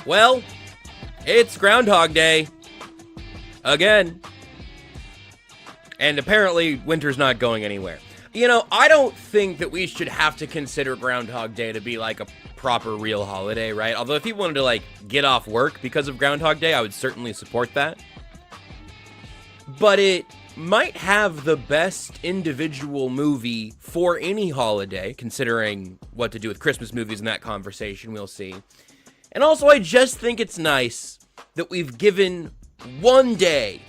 Well, it's Groundhog Day. Again. And apparently, winter's not going anywhere. You know, I don't think that we should have to consider Groundhog Day to be like a proper real holiday, right? Although if people wanted to like get off work because of Groundhog Day, I would certainly support that. But it might have the best individual movie for any holiday, considering what to do with Christmas movies in that conversation, we'll see. And also, I just think it's nice that we've given one day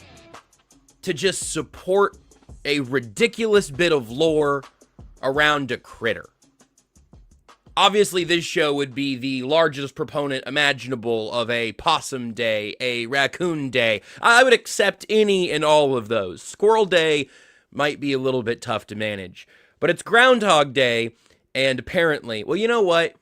to just support a ridiculous bit of lore around a critter. Obviously, this show would be the largest proponent imaginable of a possum day, a raccoon day. I would accept any and all of those. Squirrel day might be a little bit tough to manage. But it's Groundhog Day, and apparently, well, you know what?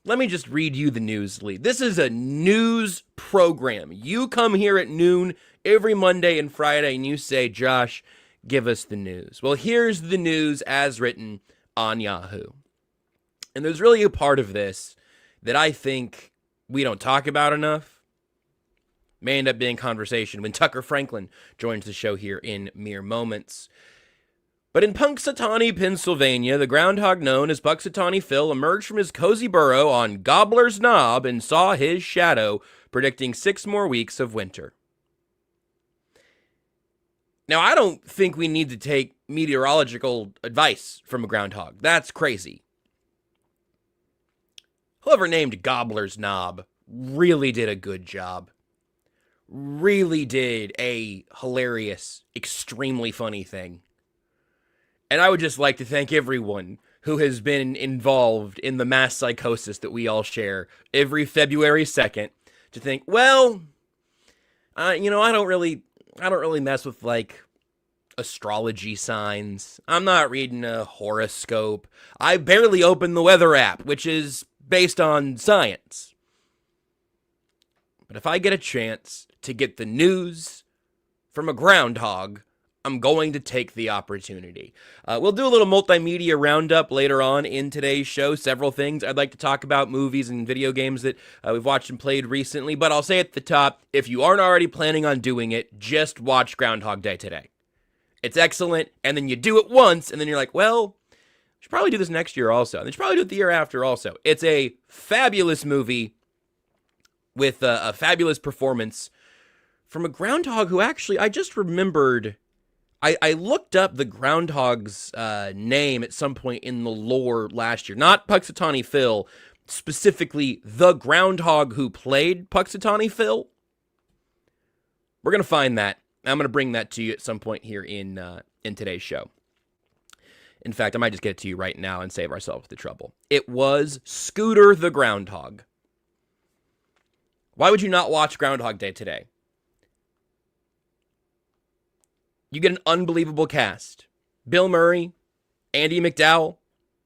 Let me just read you the news lead. This is a news program. You come here at noon every Monday and Friday, and you say, Josh, give us the news. Well, here's the news as written on Yahoo. And there's really a part of this that I think we don't talk about enough. May end up being conversation when Tucker Franklin joins the show here in mere moments. But in Punxsutawney, Pennsylvania, the groundhog known as Punxsutawney Phil emerged from his cozy burrow on Gobbler's Knob and saw his shadow, predicting 6 more weeks of winter. Now, I don't think we need to take meteorological advice from a groundhog. That's crazy. Whoever named Gobbler's Knob really did a good job. Really did a hilarious, extremely funny thing. And I would just like to thank everyone who has been involved in the mass psychosis that we all share every February 2nd to think, well, I don't really mess with, like, astrology signs. I'm not reading a horoscope. I barely open the weather app, which is based on science. But if I get a chance to get the news from a groundhog, I'm going to take the opportunity. We'll do a little multimedia roundup later on in today's show. Several things I'd like to talk about, movies and video games that we've watched and played recently. But I'll say at the top, if you aren't already planning on doing it, just watch Groundhog Day today. It's excellent, and then you do it once, and then you're like, well, I should probably do this next year also. And you should probably do it the year after also. It's a fabulous movie with a fabulous performance from a groundhog who actually, I just remembered... I looked up the groundhog's name at some point in the lore last year. Not Punxsutawney Phil, specifically the groundhog who played Punxsutawney Phil. We're going to find that. I'm going to bring that to you at some point here in today's show. In fact, I might just get it to you right now and save ourselves the trouble. It was Scooter the Groundhog. Why would you not watch Groundhog Day today? You get an unbelievable cast. Bill Murray, Andy McDowell,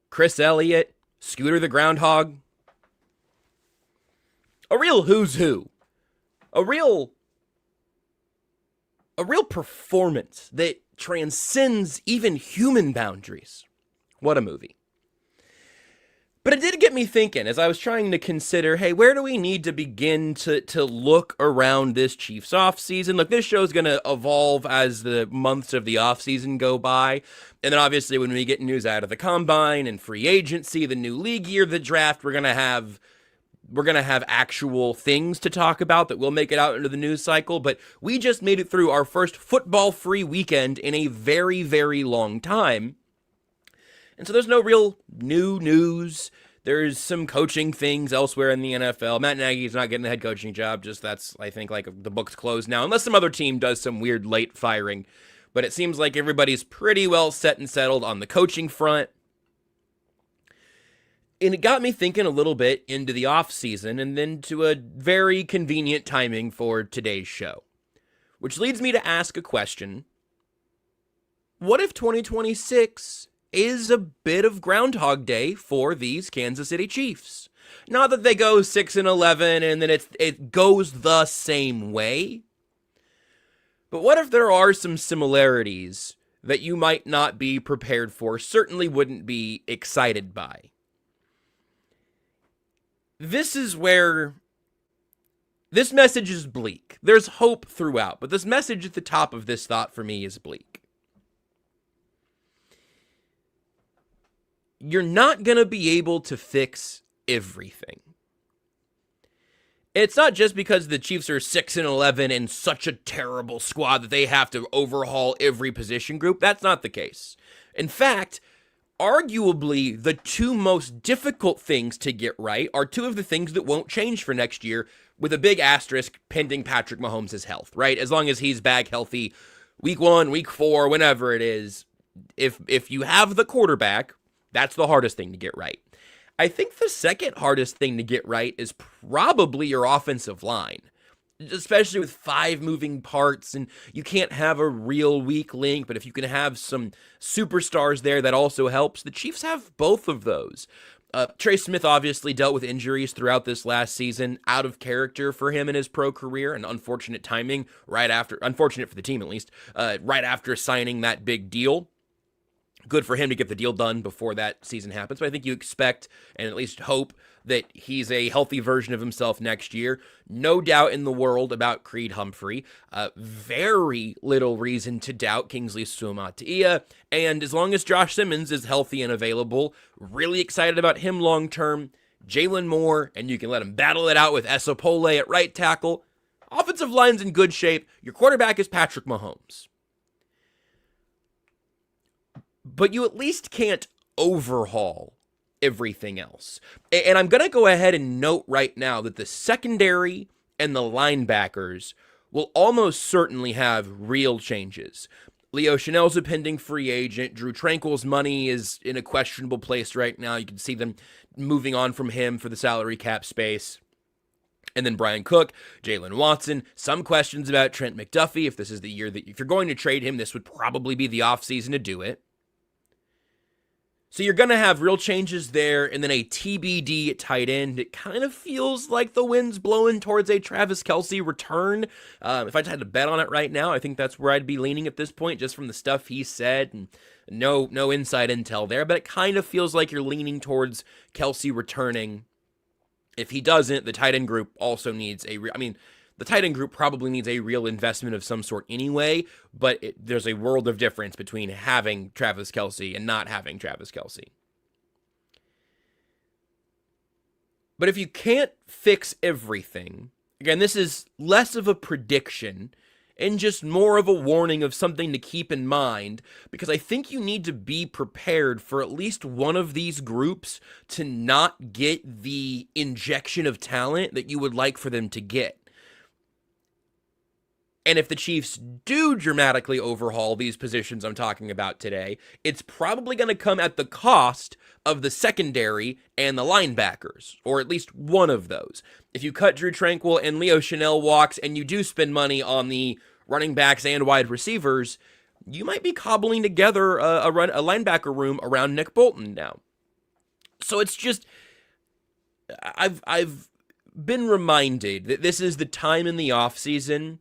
Chris Elliott, Scooter the Groundhog. A real who's who. A real performance that transcends even human boundaries. What a movie. But it did get me thinking as I was trying to consider, hey, where do we need to begin to look around this Chiefs offseason? Look, this show is going to evolve as the months of the offseason go by. And then obviously when we get news out of the combine and free agency, the new league year, the draft, we're going to have actual things to talk about that will make it out into the news cycle. But we just made it through our first football-free weekend in a very, very long time. And so there's no real new news. There's some coaching things elsewhere in the NFL. Matt Nagy's not getting the head coaching job. Just that's, I think, like the book's closed now. Unless some other team does some weird late firing. But it seems like everybody's pretty well set and settled on the coaching front. And it got me thinking a little bit into the offseason and then to a very convenient timing for today's show. Which leads me to ask a question. What if 2026... is a bit of Groundhog Day for these Kansas City Chiefs? Not that they go 6-11 and then it goes the same way. But what if there are some similarities that you might not be prepared for, certainly wouldn't be excited by? This is where This message is bleak. There's hope throughout, but this message at the top of this thought for me is bleak. You're not going to be able to fix everything. It's not just because the Chiefs are 6-11 and such a terrible squad that they have to overhaul every position group. That's not the case. In fact, arguably the two most difficult things to get right are two of the things that won't change for next year, with a big asterisk pending Patrick Mahomes' health, right? As long as he's back healthy, week 1, week 4, whenever it is, if you have the quarterback, that's the hardest thing to get right. I think the second hardest thing to get right is probably your offensive line, especially with 5 moving parts, and you can't have a real weak link, but if you can have some superstars there, that also helps. The Chiefs have both of those. Trey Smith obviously dealt with injuries throughout this last season, out of character for him in his pro career, and unfortunate timing unfortunate for the team at least, right after signing that big deal. Good for him to get the deal done before that season happens, but I think you expect and at least hope that he's a healthy version of himself next year. No doubt in the world about Creed Humphrey. Very little reason to doubt Kingsley Suamataia. And as long as Josh Simmons is healthy and available, really excited about him long term. Jalen Moore, and you can let him battle it out with Esopole at right tackle. Offensive line's in good shape. Your quarterback is Patrick Mahomes. But you at least can't overhaul everything else. And I'm going to go ahead and note right now that the secondary and the linebackers will almost certainly have real changes. Leo Chanel's a pending free agent. Drew Tranquill's money is in a questionable place right now. You can see them moving on from him for the salary cap space. And then Brian Cook, Jalen Watson, some questions about Trent McDuffie. If this is the year that, if you're going to trade him, this would probably be the offseason to do it. So you're going to have real changes there, and then a TBD at tight end. It kind of feels like the wind's blowing towards a Travis Kelce return. If I had to bet on it right now, I think that's where I'd be leaning at this point, just from the stuff he said, and no inside intel there. But it kind of feels like you're leaning towards Kelce returning. If he doesn't, the tight end group also needs the tight end group probably needs a real investment of some sort anyway, but there's a world of difference between having Travis Kelce and not having Travis Kelce. But if you can't fix everything, again, this is less of a prediction and just more of a warning of something to keep in mind, because I think you need to be prepared for at least one of these groups to not get the injection of talent that you would like for them to get. And if the Chiefs do dramatically overhaul these positions I'm talking about today, it's probably going to come at the cost of the secondary and the linebackers, or at least one of those. If you cut Drew Tranquill and Leo Chanel walks, and you do spend money on the running backs and wide receivers, you might be cobbling together a linebacker room around Nick Bolton now. So it's just, I've been reminded that this is the time in the offseason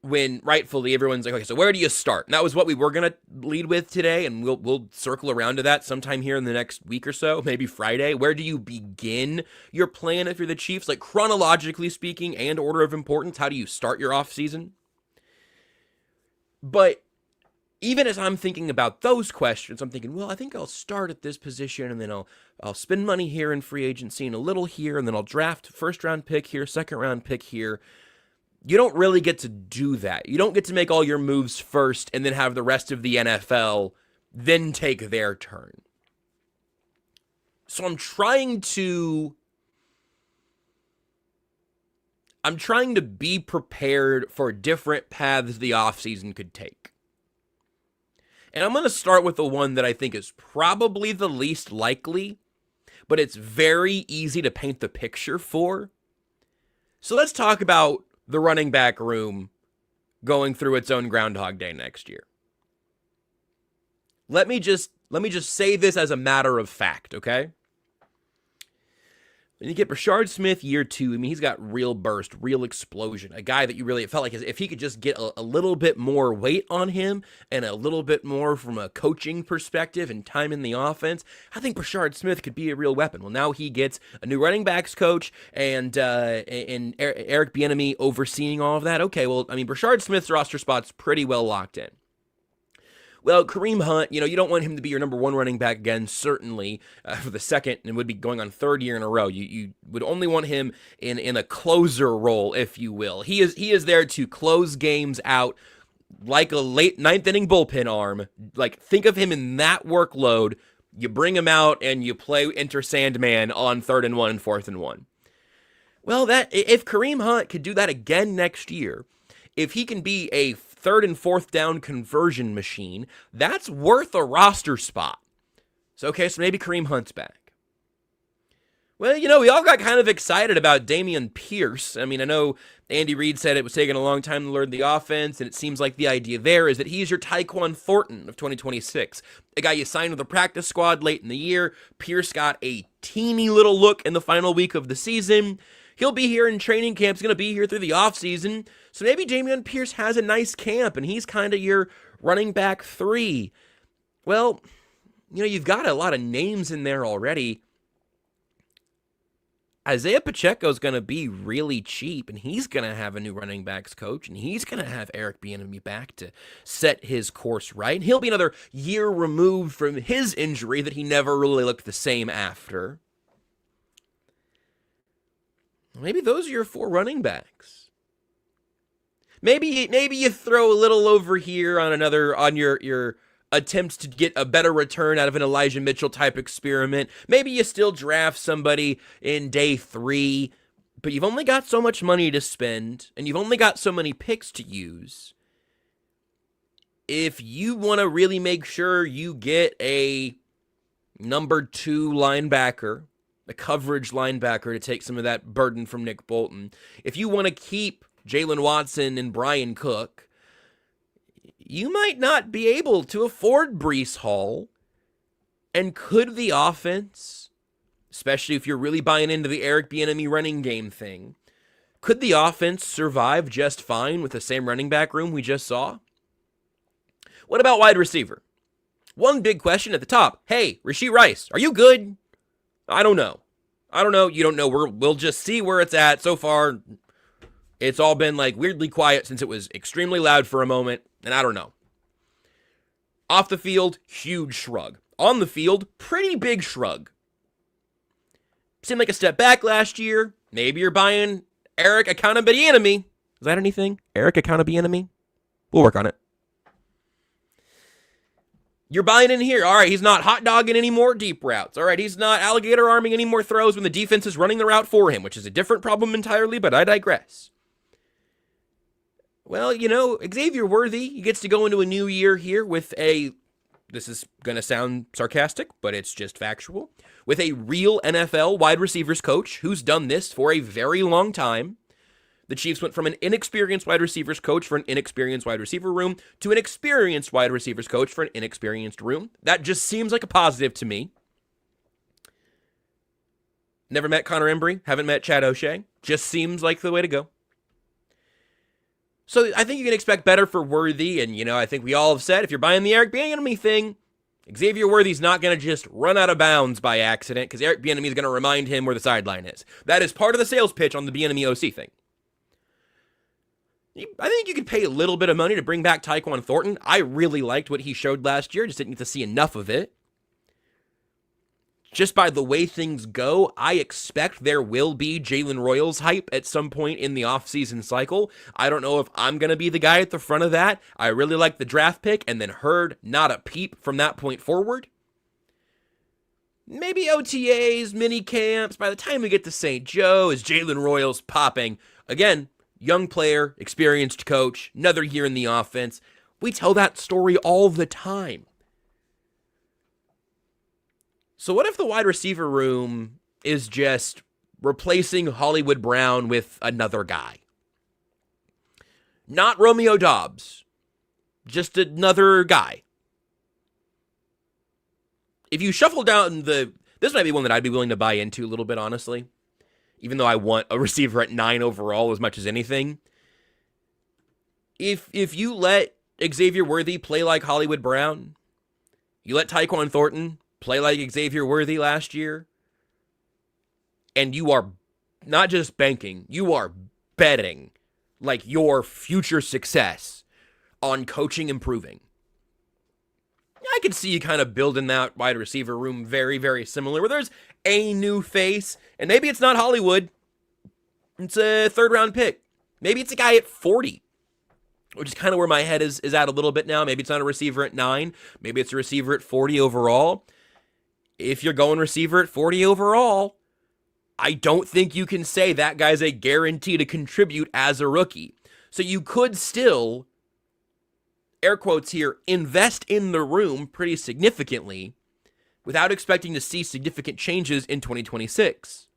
when rightfully everyone's like, okay, so where do you start? And that was what we were going to lead with today, and we'll circle around to that sometime here in the next week or so, maybe Friday. Where do you begin your plan if you're the Chiefs? Like, chronologically speaking and order of importance, how do you start your offseason? But even as I'm thinking about those questions, I'm thinking, well, I think I'll start at this position, and then I'll spend money here in free agency and a little here, and then I'll draft first-round pick here, second-round pick here. You don't really get to do that. You don't get to make all your moves first and then have the rest of the NFL then take their turn. So I'm trying to be prepared for different paths the offseason could take. And I'm going to start with the one that I think is probably the least likely, but it's very easy to paint the picture for. So let's talk about the running back room going through its own Groundhog Day next year. Let me just say this as a matter of fact, okay? And you get Brashard Smith year 2. I mean, he's got real burst, real explosion. A guy that you really felt like if he could just get a little bit more weight on him and a little bit more from a coaching perspective and time in the offense, I think Brashard Smith could be a real weapon. Well, now he gets a new running backs coach and Eric Bieniemy overseeing all of that. Okay, well, I mean, Brashard Smith's roster spot's pretty well locked in. Well, Kareem Hunt, you don't want him to be your number 1 running back again, certainly, for the second, and would be going on 3rd year in a row. You would only want him in a closer role, if you will. He is there to close games out like a late 9th inning bullpen arm. Like, think of him in that workload. You bring him out and you play Enter Sandman on 3rd and 1 and 4th and 1. Well, if Kareem Hunt could do that again next year, if he can be a 3rd and 4th down conversion machine, that's worth a roster spot. So maybe Kareem Hunt's back. Well, we all got kind of excited about Dameon Pierce. I mean, I know Andy Reid said it was taking a long time to learn the offense, and it seems like the idea there is that he's your Tyquan Thornton of 2026. A guy you signed with the practice squad late in the year. Pierce got a teeny little look in the final week of the season. He'll be here in training camp. He's going to be here through the offseason. So maybe Dameon Pierce has a nice camp, and he's kind of your running back 3. Well, you've got a lot of names in there already. Isaiah Pacheco's going to be really cheap, and he's going to have a new running backs coach, and he's going to have Eric Bieniemy back to set his course right. And he'll be another year removed from his injury that he never really looked the same after. Maybe those are your 4 running backs. Maybe you throw a little over here on your attempts to get a better return out of an Elijah Mitchell type experiment. Maybe you still draft somebody in day 3, but you've only got so much money to spend and you've only got so many picks to use. If you want to really make sure you get a number 2 linebacker, a coverage linebacker to take some of that burden from Nick Bolton. If you want to keep Jalen Watson and Brian Cook, you might not be able to afford Breece Hall. And could the offense, especially if you're really buying into the Eric Bieniemy running game thing, could the offense survive just fine with the same running back room we just saw? What about wide receiver? One big question at the top. Hey, Rashee Rice, are you good? I don't know. You don't know. We'll just see where it's at. So far, it's all been like weirdly quiet since it was extremely loud for a moment, and I don't know. Off the field, huge shrug. On the field, pretty big shrug. Seemed like a step back last year. Maybe you're buying Eric Bieniemy. Is that anything? Eric Bieniemy? We'll work on it. You're buying in here. All right, he's not hot dogging any more deep routes. All right, he's not alligator arming any more throws when the defense is running the route for him, which is a different problem entirely, but I digress. Well, Xavier Worthy, he gets to go into a new year here with this is going to sound sarcastic, but it's just factual, with a real NFL wide receivers coach who's done this for a very long time. The Chiefs went from an inexperienced wide receivers coach for an inexperienced wide receiver room to an experienced wide receivers coach for an inexperienced room. That just seems like a positive to me. Never met Connor Embry, haven't met Chad O'Shea. Just seems like the way to go. So I think you can expect better for Worthy, and I think we all have said if you're buying the Eric Bieniemy thing, Xavier Worthy's not going to just run out of bounds by accident because Eric Bieniemy is going to remind him where the sideline is. That is part of the sales pitch on the Bieniemy OC thing. I think you could pay a little bit of money to bring back Tyquan Thornton. I really liked what he showed last year. Just didn't get to see enough of it. Just by the way things go, I expect there will be Jalen Royals hype at some point in the offseason cycle. I don't know if I'm going to be the guy at the front of that. I really liked the draft pick and then heard not a peep from that point forward. Maybe OTAs, mini camps. By the time we get to St. Joe, is Jalen Royals popping? Again, young player, experienced coach, another year in the offense. We tell that story all the time. So what if the wide receiver room is just replacing Hollywood Brown with another guy? Not Romeo Doubs, just another guy. If you shuffle down this might be one that I'd be willing to buy into a little bit, honestly. even though I want a receiver at 9 overall as much as anything. If you let Xavier Worthy play like Hollywood Brown, you let Tyquan Thornton play like Xavier Worthy last year, and you are not just banking, you are betting like your future success on coaching improving. I could see you kind of building that wide receiver room very, very similar, where there's a new face, and maybe it's not Hollywood. It's a third-round pick. Maybe it's a guy at 40, which is kind of where my head is at a little bit now. Maybe it's not a receiver at 9. Maybe it's a receiver at 40 overall. If you're going receiver at 40 overall, I don't think you can say that guy's a guarantee to contribute as a rookie. So you could still, air quotes here, invest in the room pretty significantly without expecting to see significant changes in 2026.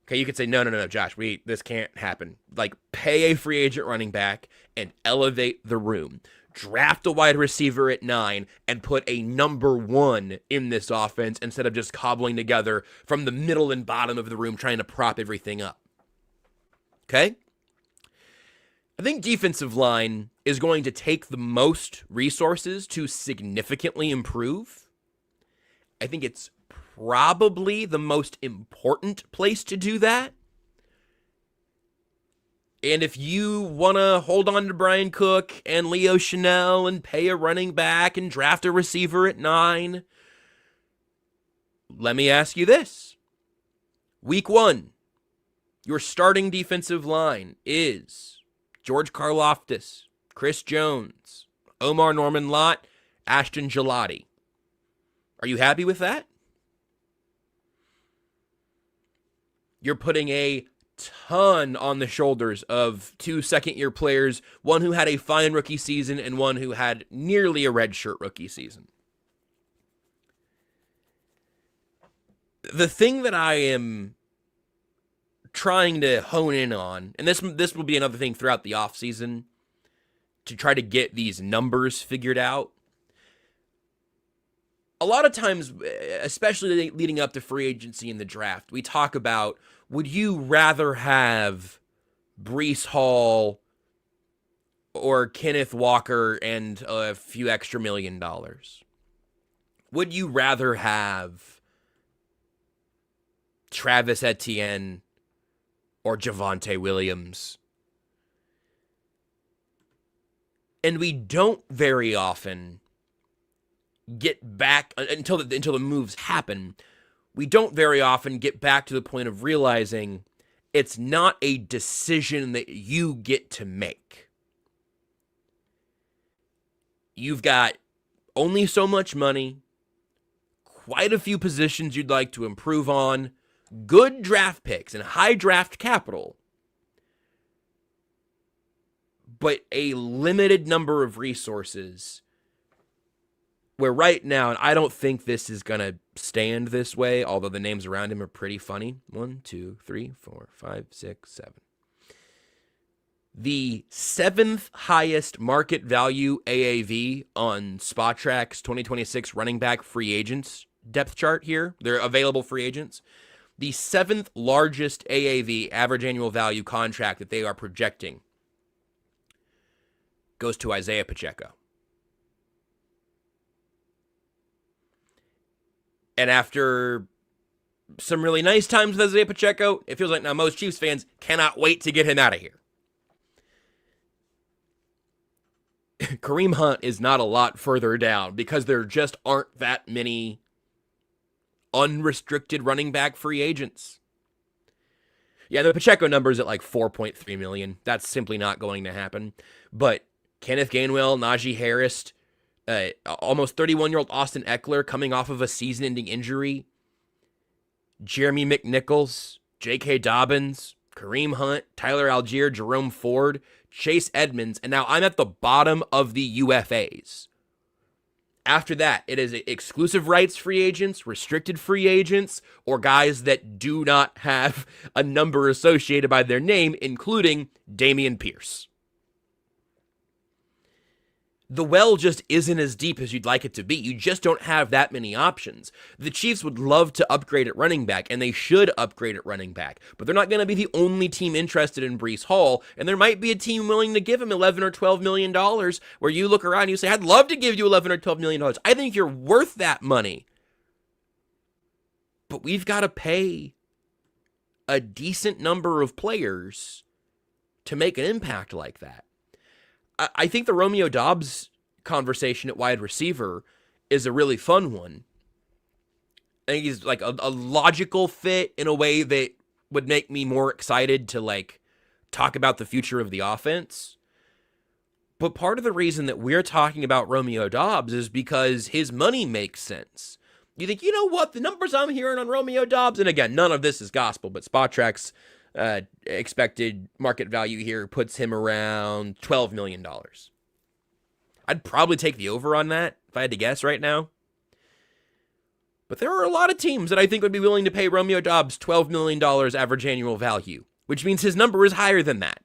Okay, you could say, no, Josh, this can't happen. Like, pay a free agent running back and elevate the room. Draft a wide receiver at 9 and put a number 1 in this offense instead of just cobbling together from the middle and bottom of the room trying to prop everything up. Okay? I think defensive line is going to take the most resources to significantly improve. I think it's probably the most important place to do that. And if you want to hold on to Brian Cook and Leo Chanel and pay a running back and draft a receiver at 9, let me ask you this. Week 1, your starting defensive line is George Karlaftis, Chris Jones, Omar Norman-Lott, Ashton Gelati. Are you happy with that? You're putting a ton on the shoulders of 2 second-year players, one who had a fine rookie season and one who had nearly a redshirt rookie season. The thing that I am trying to hone in on, and this will be another thing throughout the offseason, to try to get these numbers figured out. A lot of times, especially leading up to free agency and the draft, we talk about, would you rather have Breece Hall or Kenneth Walker and a few extra $1 million? Would you rather have Travis Etienne or Javonte Williams? And we don't very often get back until the moves happen. We don't very often get back to the point of realizing it's not a decision that you get to make. You've got only so much money, quite a few positions you'd like to improve on, good draft picks and high draft capital, but a limited number of resources. Where right now, and I don't think this is going to stand this way, although the names around him are pretty funny. 1, 2, 3, 4, 5, 6, 7. The 7th highest market value AAV on Spotrack's 2026 running back free agents depth chart here. They're available free agents. The 7th largest AAV, average annual value contract that they are projecting goes to Isaiah Pacheco. And after some really nice times with Isaiah Pacheco, it feels like now most Chiefs fans cannot wait to get him out of here. Kareem Hunt is not a lot further down because there just aren't that many unrestricted running back free agents. Yeah, the Pacheco number is at like 4.3 million. That's simply not going to happen. But Kenneth Gainwell, Najee Harris, almost 31-year-old Austin Eckler coming off of a season-ending injury, Jeremy McNichols, J.K. Dobbins, Kareem Hunt, Tyler Algier, Jerome Ford, Chase Edmonds, and now I'm at the bottom of the UFAs. After that, it is exclusive rights free agents, restricted free agents, or guys that do not have a number associated by their name, including Dameon Pierce. the well just isn't as deep as you'd like it to be. You just don't have that many options. The Chiefs would love to upgrade at running back, and they should upgrade at running back, but they're not going to be the only team interested in Breece Hall, and there might be a team willing to give him $11 or $12 million, where you look around and you say, I'd love to give you $11 or $12 million. I think you're worth that money. But we've got to pay a decent number of players to make an impact like that. I think the Romeo Doubs conversation at wide receiver is a really fun one. I think he's like a logical fit in a way that would make me more excited to like talk about the future of the offense. But part of the reason that we're talking about Romeo Doubs is because his money makes sense. You think, you know what, the numbers I'm hearing on Romeo Doubs, and again, none of this is gospel, but SpotTrack's expected market value here puts him around $12 million. I'd probably take the over on that if I had to guess right now. But there are a lot of teams that I think would be willing to pay Romeo Doubs $12 million average annual value, which means his number is higher than that.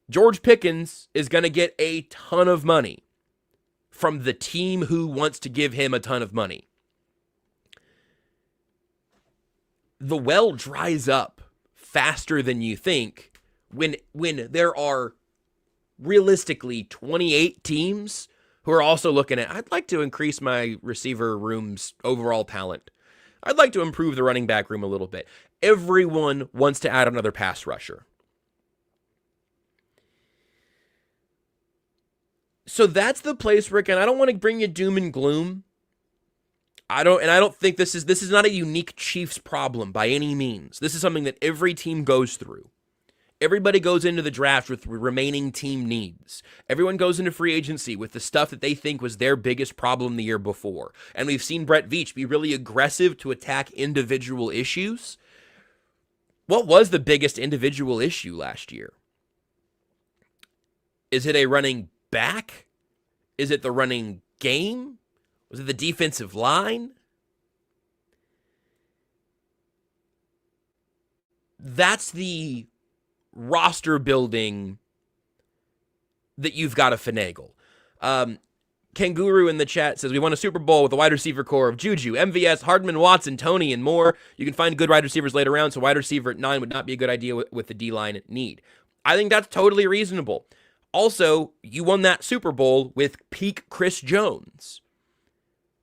George Pickens is going to get a ton of money from the team who wants to give him a ton of money. The well dries up faster than you think when there are realistically 28 teams who are also looking at, I'd like to increase my receiver room's overall talent. I'd like to improve the running back room a little bit. Everyone wants to add another pass rusher. So that's the place, Rick, and I don't want to bring you doom and gloom. I don't think this is not a unique Chiefs problem by any means. This is something that every team goes through. Everybody goes into the draft with remaining team needs. Everyone goes into free agency with the stuff that they think was their biggest problem the year before. And we've seen Brett Veach be really aggressive to attack individual issues. What was the biggest individual issue last year? Is it a running back? Is it the running game? Was it the defensive line? That's the roster building that you've got to finagle. Kanguru in the chat says, we won a Super Bowl with a wide receiver core of Juju, MVS, Hardman, Watson, Tony, and more. You can find good wide receivers later round, so wide receiver at 9 would not be a good idea with the D-line need. I think that's totally reasonable. Also, you won that Super Bowl with peak Chris Jones,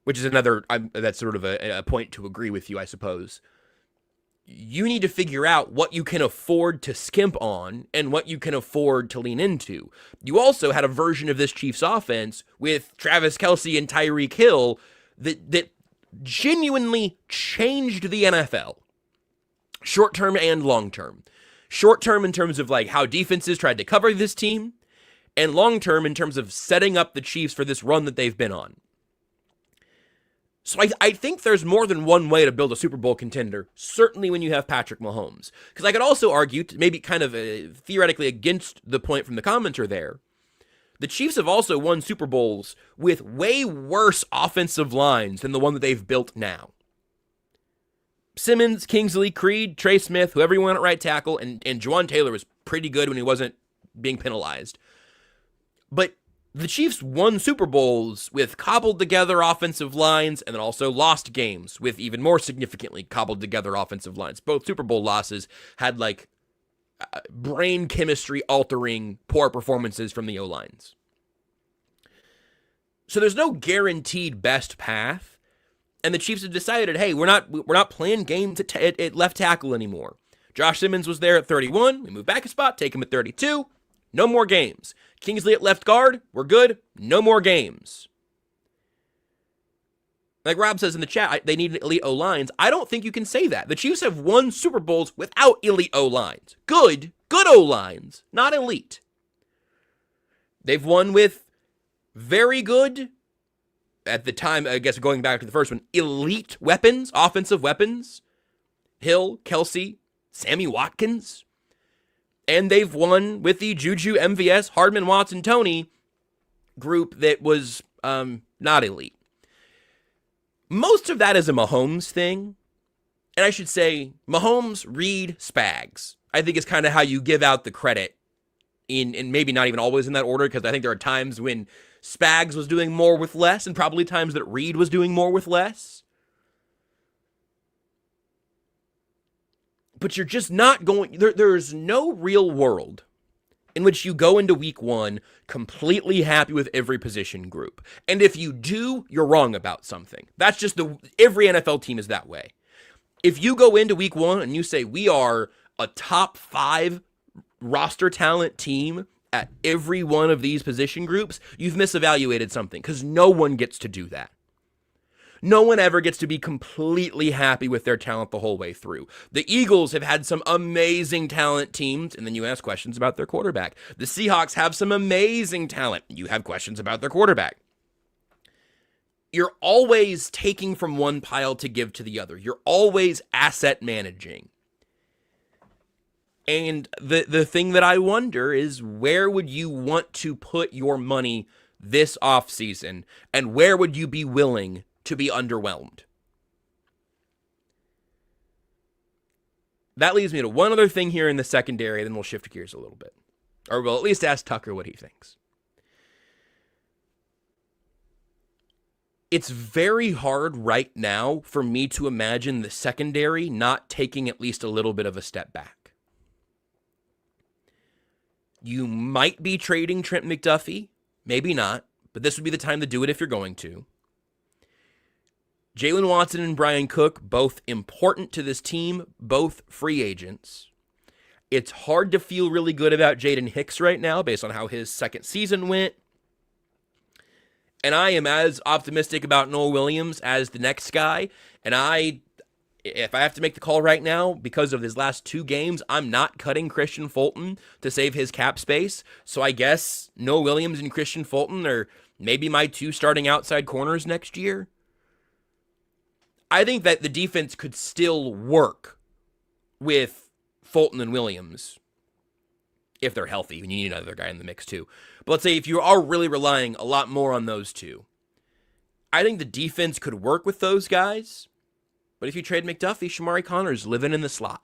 which is another, that's sort of a point to agree with you, I suppose. You need to figure out what you can afford to skimp on and what you can afford to lean into. You also had a version of this Chiefs offense with Travis Kelce and Tyreek Hill that genuinely changed the NFL. Short-term and long-term. Short-term in terms of like how defenses tried to cover this team, and long-term in terms of setting up the Chiefs for this run that they've been on. So I think there's more than one way to build a Super Bowl contender, certainly when you have Patrick Mahomes. Because I could also argue, maybe kind of theoretically against the point from the commenter there, the Chiefs have also won Super Bowls with way worse offensive lines than the one that they've built now. Simmons, Kingsley, Creed, Trey Smith, whoever you want at right tackle, and Juwan Taylor was pretty good when he wasn't being penalized. But the Chiefs won Super Bowls with cobbled together offensive lines and then also lost games with even more significantly cobbled together offensive lines. Both Super Bowl losses had like brain chemistry altering poor performances from the O-lines. So there's no guaranteed best path. And the Chiefs have decided, hey, we're not playing games at left tackle anymore. Josh Simmons was there at 31. We move back a spot, take him at 32. No more games. Kingsley at left guard, we're good. No more games. Like Rob says in the chat, they need elite O-lines. I don't think you can say that. The Chiefs have won Super Bowls without elite O-lines. Good O-lines, not elite. They've won with very good, at the time, I guess going back to the first one, elite weapons, offensive weapons. Hill, Kelce, Sammy Watkins. And they've won with the Juju, MVS, Hardman, Watson, Tony group that was not elite. Most of that is a Mahomes thing. And I should say Mahomes, Reed, Spags, I think is kind of how you give out the credit and maybe not even always in that order, because I think there are times when Spags was doing more with less, and probably times that Reed was doing more with less. But you're just not going... There's no real world in which you go into week one completely happy with every position group. And if you do, you're wrong about something. That's just every NFL team is that way. If you go into week one and you say, we are a top 5 roster talent team at every one of these position groups, you've misevaluated something, because no one gets to do that. No one ever gets to be completely happy with their talent the whole way through. The Eagles have had some amazing talent teams, and then you ask questions about their quarterback. The Seahawks have some amazing talent. You have questions about their quarterback. You're always taking from one pile to give to the other. You're always asset managing. And the thing that I wonder is, where would you want to put your money this offseason, and where would you be willing to be underwhelmed? That leads me to one other thing here in the secondary, then we'll shift gears a little bit. Or we'll at least ask Tucker what he thinks. It's very hard right now for me to imagine the secondary not taking at least a little bit of a step back. You might be trading Trent McDuffie, maybe not, but this would be the time to do it if you're going to. Jalen Watson and Brian Cook, both important to this team, both free agents. It's hard to feel really good about Jaden Hicks right now based on how his second season went. And I am as optimistic about Noah Williams as the next guy. And if I have to make the call right now, because of his last 2 games, I'm not cutting Christian Fulton to save his cap space. So I guess Noah Williams and Christian Fulton are maybe my 2 starting outside corners next year. I think that the defense could still work with Fulton and Williams if they're healthy. You need another guy in the mix too. But let's say if you are really relying a lot more on those 2, I think the defense could work with those guys. But if you trade McDuffie, Shamari Connor's living in the slot.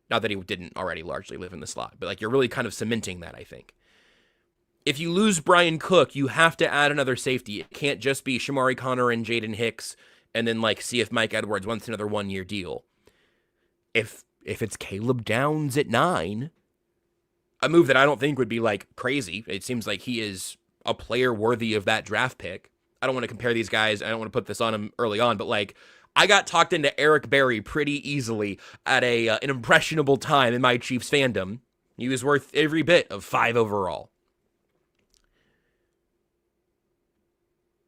Not that he didn't already largely live in the slot, but you're really kind of cementing that, I think. If you lose Brian Cook, you have to add another safety. It can't just be Shamari Connor and Jaden Hicks and then see if Mike Edwards wants another 1-year deal. If it's Caleb Downs at 9, a move that I don't think would be crazy. It seems like he is a player worthy of that draft pick. I don't want to compare these guys. I don't want to put this on him early on, but I got talked into Eric Berry pretty easily at an impressionable time in my Chiefs fandom. He was worth every bit of 5 overall.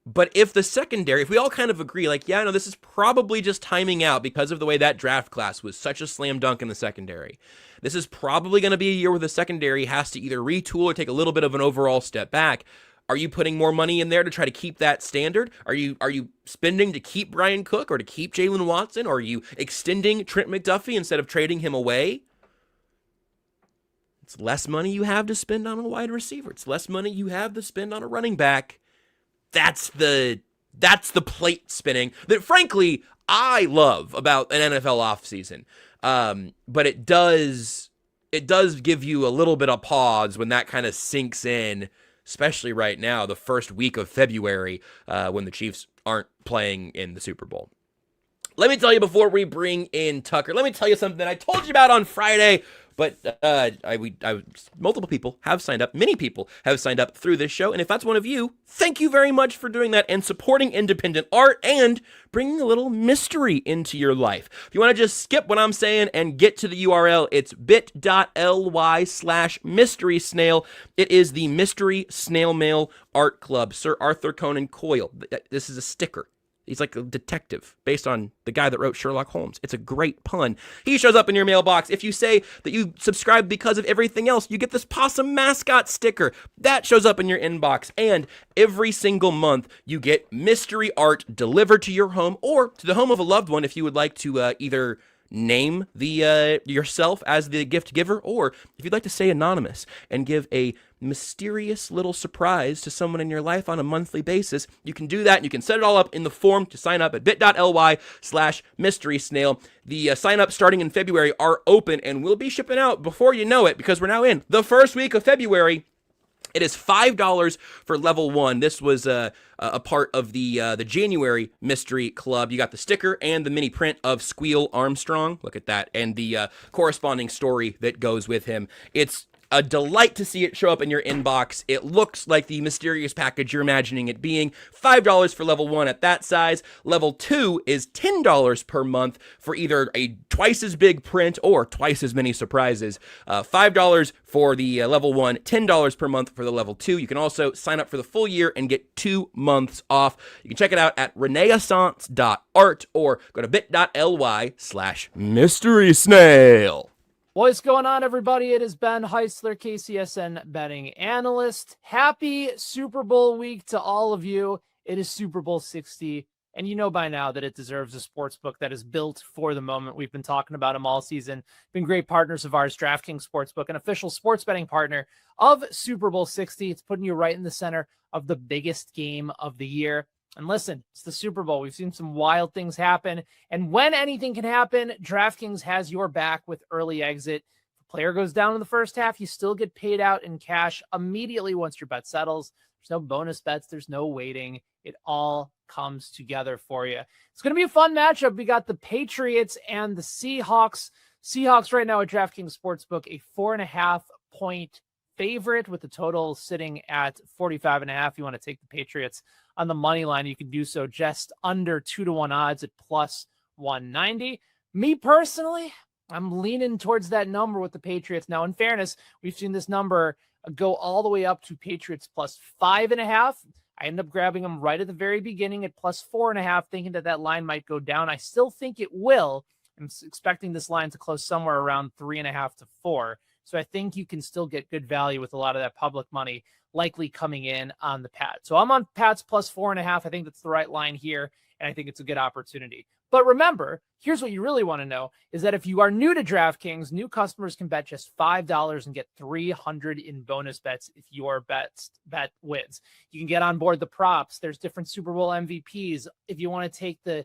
But if the secondary, if we all kind of agree, this is probably just timing out because of the way that draft class was such a slam dunk in the secondary. This is probably going to be a year where the secondary has to either retool or take a little bit of an overall step back. Are you putting more money in there to try to keep that standard? Are you spending to keep Brian Cook or to keep Jalen Watson? Or are you extending Trent McDuffie instead of trading him away? It's less money you have to spend on a wide receiver. It's less money you have to spend on a running back. That's the plate spinning that, frankly, I love about an NFL offseason. But it does give you a little bit of pause when that kind of sinks in, especially right now, the first week of February, when the Chiefs aren't playing in the Super Bowl. Let me tell you before we bring in Tucker, let me tell you something I told you about on Friday. But multiple people have signed up. Many people have signed up through this show. And if that's one of you, thank you very much for doing that and supporting independent art and bringing a little mystery into your life. If you want to just skip what I'm saying and get to the URL, it's bit.ly/mystery snail. It is the Mystery Snail Mail Art Club. Sir Arthur Conan Doyle. This is a sticker. He's like a detective based on the guy that wrote Sherlock Holmes. It's a great pun. He shows up in your mailbox. If you say that you subscribe because of everything else, you get this possum mascot sticker. That shows up in your inbox. And every single month, you get mystery art delivered to your home or to the home of a loved one if you would like to either name the yourself as the gift giver, or if you'd like to stay anonymous and give a mysterious little surprise to someone in your life on a monthly basis, you can do that, and you can set it all up in the form to sign up at bit.ly/mystery snail. The sign-ups starting in February are open, and we'll be shipping out before you know it, because we're now in the first week of February. It is $5 for level 1. This was a part of the January Mystery Club. You got the sticker and the mini print of Squeal Armstrong. Look at that. And the corresponding story that goes with him. It's a delight to see it show up in your inbox. It looks like the mysterious package you're imagining it being. $5 for level 1 at that size. Level 2 is $10 per month for either a twice as big print or twice as many surprises. $5 for the level 1, $10 per month for the level 2. You can also sign up for the full year and get 2 months off. You can check it out at renaissance.art or go to bit.ly/mystery snail. What's going on, everybody? It is Ben Heisler, KCSN betting analyst. Happy Super Bowl week to all of you. It is Super Bowl 60, and you know by now that it deserves a sports book that is built for the moment. We've been talking about them all season. Been great partners of ours, DraftKings Sportsbook, an official sports betting partner of Super Bowl 60. It's putting you right in the center of the biggest game of the year. And listen, it's the Super Bowl. We've seen some wild things happen. And when anything can happen, DraftKings has your back with early exit. If a player goes down in the first half, you still get paid out in cash immediately once your bet settles. There's no bonus bets. There's no waiting. It all comes together for you. It's going to be a fun matchup. We got the Patriots and the Seahawks. Seahawks right now at DraftKings Sportsbook, a 4.5-point favorite with the total sitting at 45.5. You want to take the Patriots on the money line, you can do so just under 2-1 odds at plus 190. Me personally, I'm leaning towards that number with the Patriots. Now, in fairness, we've seen this number go all the way up to Patriots plus 5.5. I ended up grabbing them right at the very beginning at plus 4.5, thinking that line might go down. I still think it will. I'm expecting this line to close somewhere around 3.5 to 4. So I think you can still get good value with a lot of that public money likely coming in on the Pats. So I'm on Pats plus 4.5. I think that's the right line here, and I think it's a good opportunity. But remember, here's what you really want to know, is that if you are new to DraftKings, new customers can bet just $5 and get $300 in bonus bets if your bet wins. You can get on board the props. There's different Super Bowl MVPs. If you want to take the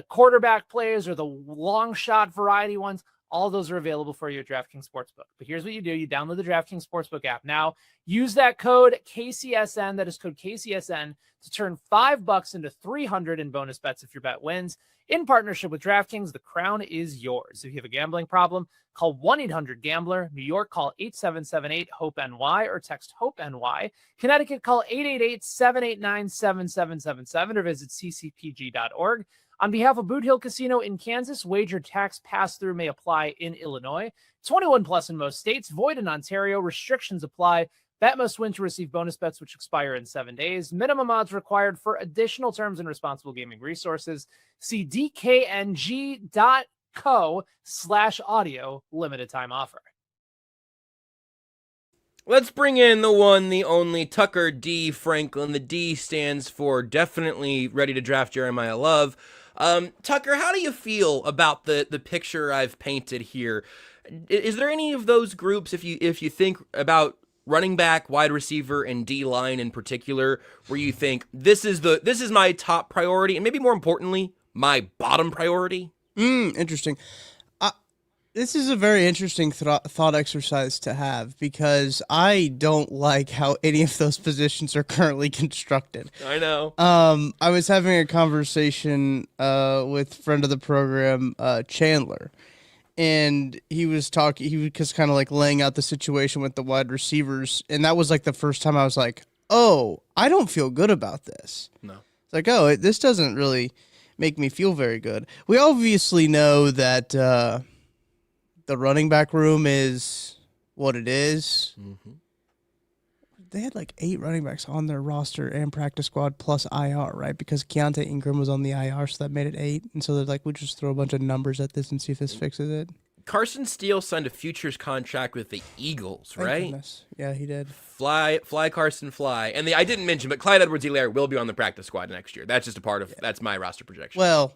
quarterback plays or the long shot variety ones, all those are available for you at DraftKings Sportsbook. But here's what you do. You download the DraftKings Sportsbook app. Now, use that code KCSN, that is code KCSN, to turn $5 into $300 in bonus bets if your bet wins. In partnership with DraftKings, the crown is yours. If you have a gambling problem, call 1-800-GAMBLER. New York, call 8778-HOPE-NY or text HOPE-NY. Connecticut, call 888-789-7777 or visit ccpg.org. On behalf of Boot Hill Casino in Kansas, wager tax pass-through may apply in Illinois. 21 plus in most states, void in Ontario. Restrictions apply. Bet must win to receive bonus bets which expire in 7 days. Minimum odds required. For additional terms and responsible gaming resources, see dkng.co/audio. Limited time offer. Let's bring in the one, the only Tucker D. Franklin. The D stands for definitely ready to draft Jeremiah Love. Tucker, how do you feel about the picture I've painted here? Is there any of those groups, if you think about running back, wide receiver, and D-line in particular, where you think this is my top priority, and maybe more importantly, my bottom priority? Interesting. This is a very interesting thought exercise to have, because I don't like how any of those positions are currently constructed. I know. I was having a conversation with friend of the program, Chandler, and he was just kind of like laying out the situation with the wide receivers, and that was like the first time I was like, oh, I don't feel good about this. No. It's like, oh, this doesn't really make me feel very good. We obviously know that the running back room is what it is. Mm-hmm. They had like 8 running backs on their roster and practice squad plus IR, right? Because Keontae Ingram was on the IR, so that made it 8. And so they're like, we'll just throw a bunch of numbers at this and see if this fixes it. Carson Steele signed a futures contract with the Eagles, right? Goodness. Yeah, he did. Fly, Carson, fly. And I didn't mention, but Clyde Edwards-Helaire will be on the practice squad next year. That's just a part of, that's my roster projection. Well,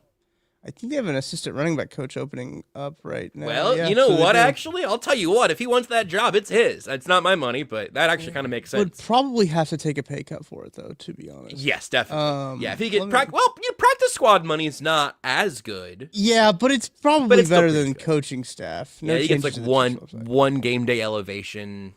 I think they have an assistant running back coach opening up right now. Well, Yeah, you know so they what, do. actually? I'll tell you what. If he wants that job, it's his. It's not my money, but that actually kind of makes Would sense. probably have to take a pay cut for it, though, to be honest. Yes, definitely. Yeah, if he let get me- your practice squad money is not as good. Yeah, but it's probably it's still better pretty than good. coaching staff. No Yeah, he gets like changes to the Chiefs website. one game day elevation.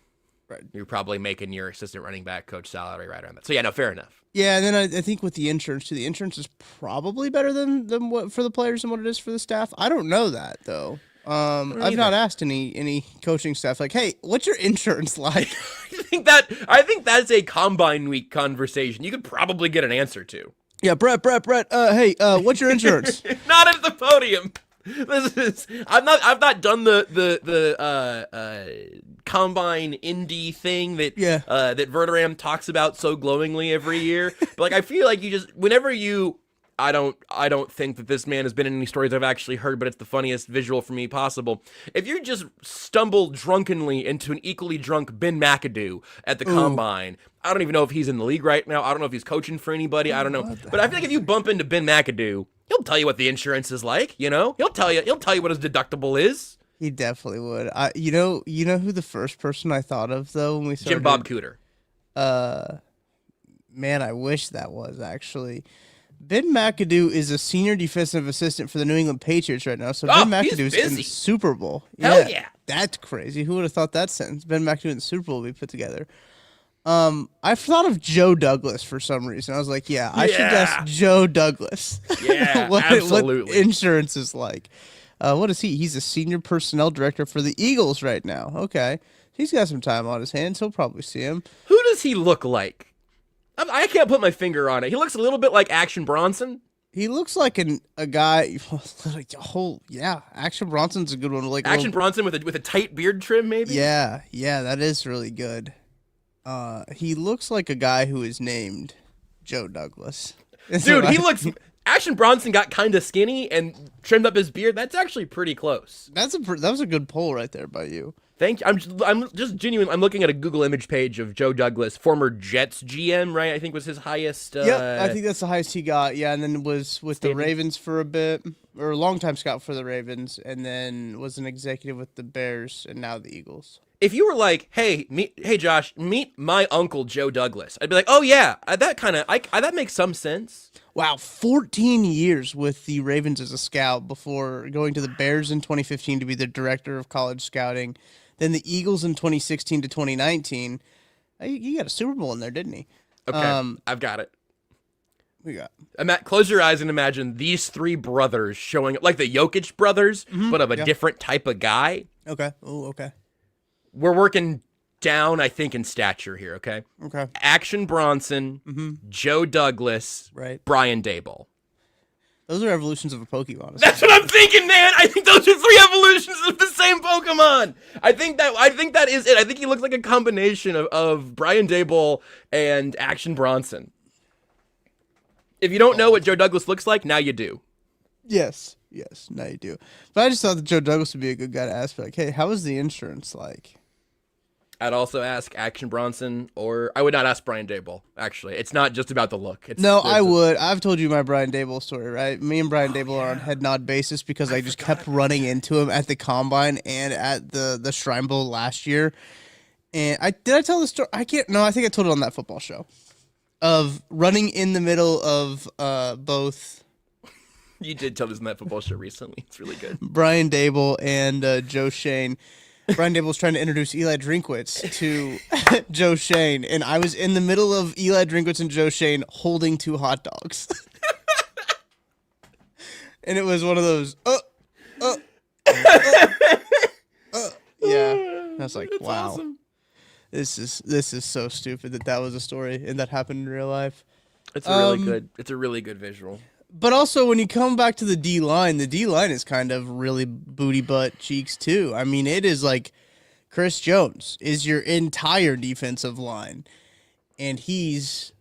Right. You're probably making your assistant running back coach salary right around that. So yeah, no, fair enough. Yeah, and then I think with the insurance too, the insurance is probably better than what for the players than what it is for the staff. I don't know that though. I've not asked any coaching staff like, hey, what's your insurance like? I think that's a combine week conversation you could probably get an answer to. Yeah, Brett. Hey, what's your insurance? Not at the podium. I've not done the combine indie thing that that Verderam talks about so glowingly every year. But like I feel like you just whenever you I don't think that this man has been in any stories I've actually heard, but it's the funniest visual for me possible. If you just stumble drunkenly into an equally drunk Ben McAdoo at the combine, I don't even know if he's in the league right now. I don't know if he's coaching for anybody. I don't know. But I feel like if you bump into Ben McAdoo, he'll tell you what the insurance is like, you know? He'll tell you what his deductible is. He definitely would. You know who the first person I thought of though when we started? Jim Bob Cooter. Man, I wish that was actually. Ben McAdoo is a senior defensive assistant for the New England Patriots right now. So Ben McAdoo's in the Super Bowl. Hell yeah. That's crazy. Who would have thought that sentence? Ben McAdoo in the Super Bowl would be put together. I've thought of Joe Douglas for some reason. I was like, I should guess Joe Douglas. Yeah, what absolutely. insurance is like. What is he? He's a senior personnel director for the Eagles right now. Okay. He's got some time on his hands. He'll probably see him. Who does he look like? I can't put my finger on it. He looks a little bit like Action Bronson. He looks like a guy. Action Bronson's a good one. Like Action Bronson with a tight beard trim, maybe. Yeah, that is really good. He looks like a guy who is named Joe Douglas. Dude, he looks. Action Bronson got kind of skinny and trimmed up his beard. That's actually pretty close. That was a good poll right there by you. Thank you. I'm just genuine. I'm looking at a Google image page of Joe Douglas, former Jets GM, right? I think was his highest. Yeah, I think that's the highest he got. Yeah, and then was with the Ravens for a bit, or a longtime scout for the Ravens, and then was an executive with the Bears, and now the Eagles. If you were like, hey Josh, meet my uncle Joe Douglas, I'd be like, oh yeah, that makes some sense. Wow, 14 years with the Ravens as a scout before going to the Bears in 2015 to be the director of college scouting. Then the Eagles in 2016 to 2019. He got a Super Bowl in there, didn't he? Okay, I've got it. We got. Close your eyes and imagine these three brothers showing up, like the Jokic brothers, but of a different type of guy. Okay. Oh, okay. We're working down, I think, in stature here, okay? Okay. Action Bronson, Joe Douglas, Right. Brian Daboll. Those are evolutions of a Pokemon. That's what I'm thinking, man. I think those are three evolutions of the same Pokemon. I think that is it. I think he looks like a combination of Brian Daboll and Action Bronson. If you don't know what Joe Douglas looks like, now you do. Yes, now you do. But I just thought that Joe Douglas would be a good guy to ask, like, hey, how is the insurance like? I'd also ask Action Bronson, or I would not ask Brian Daboll, actually. It's not just about the look. I would. I've told you my Brian Daboll story, right? Me and Brian Daboll are on head nod basis because I just kept running into him at the Combine and at the Shrine Bowl last year. And did I tell the story? I think I told it on that football show. Of running in the middle of both... You did tell this in that football show recently. It's really good. Brian Daboll and Joe Shane. Brian Daboll was trying to introduce Eli Drinkwitz to Joe Shane, and I was in the middle of Eli Drinkwitz and Joe Shane holding two hot dogs. And it was one of those, yeah. I was like, That's wow, awesome. this is so stupid that was a story and that happened in real life. It's a really good visual. But also, when you come back to the D-line is kind of really booty butt cheeks, too. I mean, it is like Chris Jones is your entire defensive line. And he's,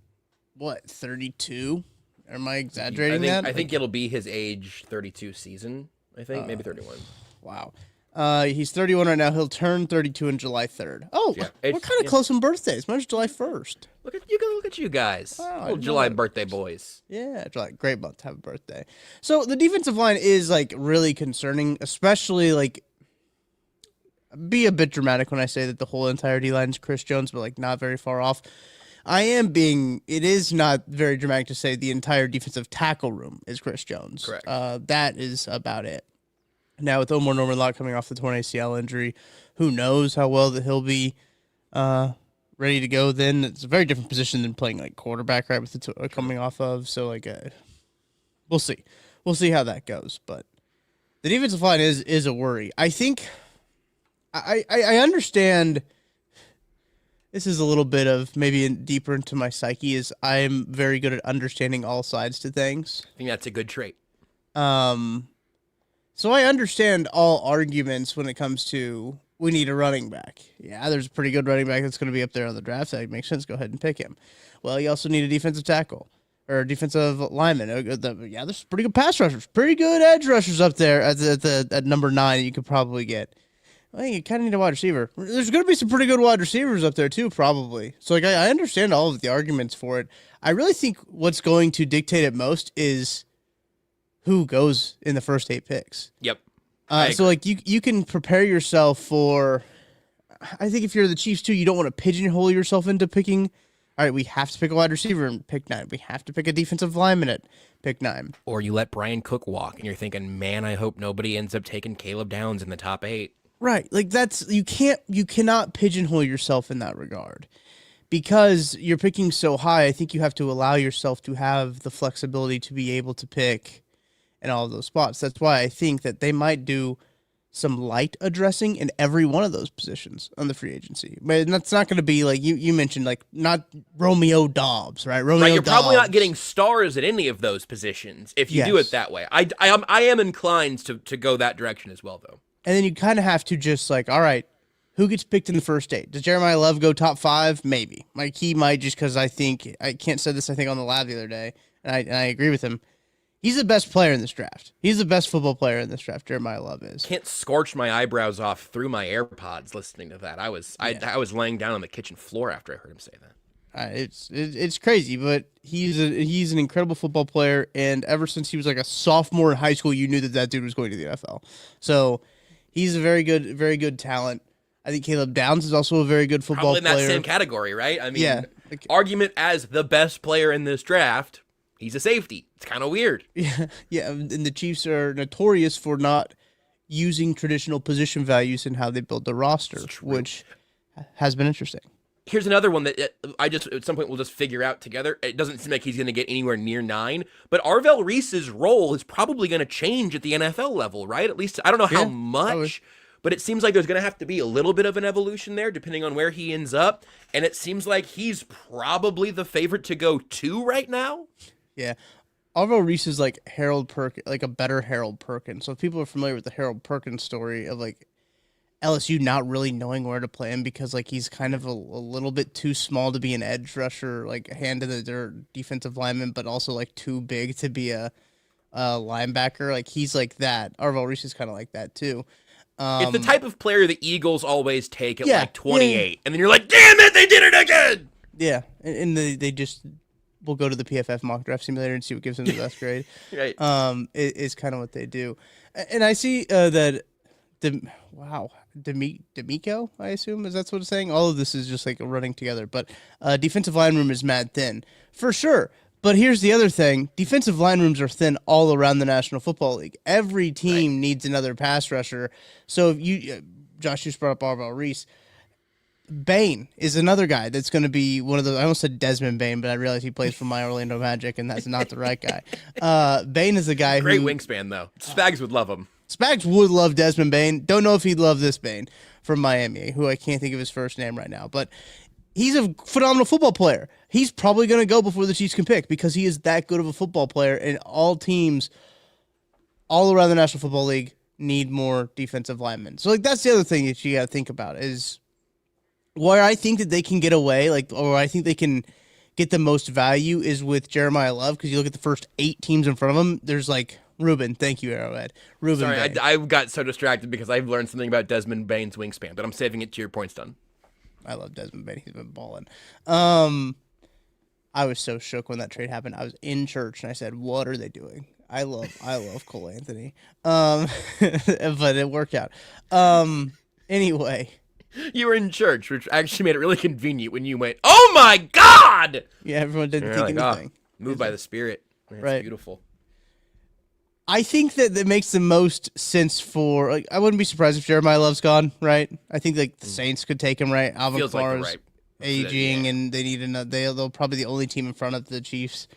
32? Am I exaggerating that? I think it'll be his age 32 season, I think. Maybe 31. Wow. He's 31 right now. He'll turn 32 on July 3rd. Oh, Yeah, we're kind of close on birthdays. Mine's July 1st. Look at you guys. Wow, I Little didn't know July that. birthday boys. Yeah, July, great month to have a birthday. So the defensive line is like really concerning, especially like. Be a bit dramatic when I say that the whole entire D-line is Chris Jones, but like not very far off. It is not very dramatic to say the entire defensive tackle room is Chris Jones. Correct. That is about it. Now with Omar Norman-Lott coming off the torn ACL injury, who knows how well that he'll be ready to go then. It's a very different position than playing like quarterback, right, with the coming off of. So like we'll see. We'll see how that goes. But the defensive line is a worry. I think I understand. This is a little bit of maybe deeper into my psyche. Is I'm very good at understanding all sides to things. I think that's a good trait. So I understand all arguments when it comes to we need a running back. Yeah, there's a pretty good running back that's going to be up there on the draft side. Makes sense. Go ahead and pick him. Well, you also need a defensive tackle or a defensive lineman. Yeah, there's pretty good pass rushers, pretty good edge rushers up there at number 9 that you could probably get. Well, you kind of need a wide receiver. There's going to be some pretty good wide receivers up there too, probably. So like I understand all of the arguments for it. I really think what's going to dictate it most is who goes in the first 8 picks. Yep. So like you can prepare yourself for. I think if you're the Chiefs too, you don't want to pigeonhole yourself into picking. All right, we have to pick a wide receiver and pick 9. We have to pick a defensive lineman at pick 9. Or you let Brian Cook walk, and you're thinking, man, I hope nobody ends up taking Caleb Downs in the top 8. Right. Like you cannot pigeonhole yourself in that regard because you're picking so high. I think you have to allow yourself to have the flexibility to be able to pick in all of those spots. That's why I think that they might do some light addressing in every one of those positions on the free agency. But that's not going to be like you mentioned, like not Romeo Dobbs, right? You're probably not getting stars at any of those positions if you do it that way. I am inclined to go that direction as well, though. And then you kind of have to just like, all right, who gets picked in the first 8? Does Jeremiah Love go top 5? Maybe. Like he might just because I think Kent said this I think on the lab the other day, and I agree with him. He's the best player in this draft. He's the best football player in this draft. Jeremiah Love is. Kent scorched my eyebrows off through my AirPods listening to that. I was laying down on the kitchen floor after I heard him say that. It's crazy, but he's an incredible football player, and ever since he was like a sophomore in high school, you knew that dude was going to the NFL. So he's a very good talent. I think Caleb Downs is also a very good football player. Probably in that same category, right? I mean, argument as the best player in this draft, he's a safety. It's kind of weird. Yeah, and the Chiefs are notorious for not using traditional position values in how they build their roster, which has been interesting. Here's another one that I just at some point we'll just figure out together. It doesn't seem like he's going to get anywhere near 9, but Arvell Reese's role is probably going to change at the NFL level, right? At least I don't know how much, but it seems like there's going to have to be a little bit of an evolution there depending on where he ends up, and it seems like he's probably the favorite to go 2 right now. Yeah. Arvell Reese is like a better Harold Perkins. So if people are familiar with the Harold Perkins story of like LSU not really knowing where to play him because like he's kind of a little bit too small to be an edge rusher, like hand to their defensive lineman, but also like too big to be a linebacker. Like he's like that. Arvell Reese is kind of like that too. It's the type of player the Eagles always take at like 28, and then you're like, damn it, they did it again. Yeah, and they just. We'll go to the PFF mock draft simulator and see what gives them the best grade. Right. Is kind of what they do. And I see that, D'Amico, I assume, is that's what it's saying? All of this is just like running together. But defensive line room is mad thin, for sure. But here's the other thing. Defensive line rooms are thin all around the National Football League. Every team needs another pass rusher. So if you, Josh just brought up Arvell Reese. Bain is another guy that's going to be one of those. I almost said Desmond Bain, but I realized he plays for my Orlando Magic, and that's not the right guy. Bain is a guy Great wingspan, though. Spags would love him. Spags would love Desmond Bain. Don't know if he'd love this Bain from Miami, who I can't think of his first name right now. But he's a phenomenal football player. He's probably going to go before the Chiefs can pick because he is that good of a football player, and all teams all around the National Football League need more defensive linemen. So, like, that's the other thing that you got to think about is where I think that they can get away, or I think they can get the most value is with Jeremiah Love, because you look at the first 8 teams in front of him, there's like Ruben. Thank you, Arrowhead. Ruben Sorry, Bain. I got so distracted because I've learned something about Desmond Bain's wingspan, but I'm saving it to your points done. I love Desmond Bain. He's been balling. I was so shook when that trade happened. I was in church and I said, "What are they doing?" I love Cole Anthony. But it worked out. Anyway. You were in church, which actually made it really convenient when you went, "Oh my God!" Yeah, everyone didn't You're think like, anything. Moved by the Spirit. Man, it's Right. beautiful. I think that makes the most sense for, like, I wouldn't be surprised if Jeremiah Love's gone, right? I think, like, the Saints could take him, right? Alvin Feels like the Kamara's right. aging, Yeah. and they need another. They'll probably the only team in front of the Chiefs.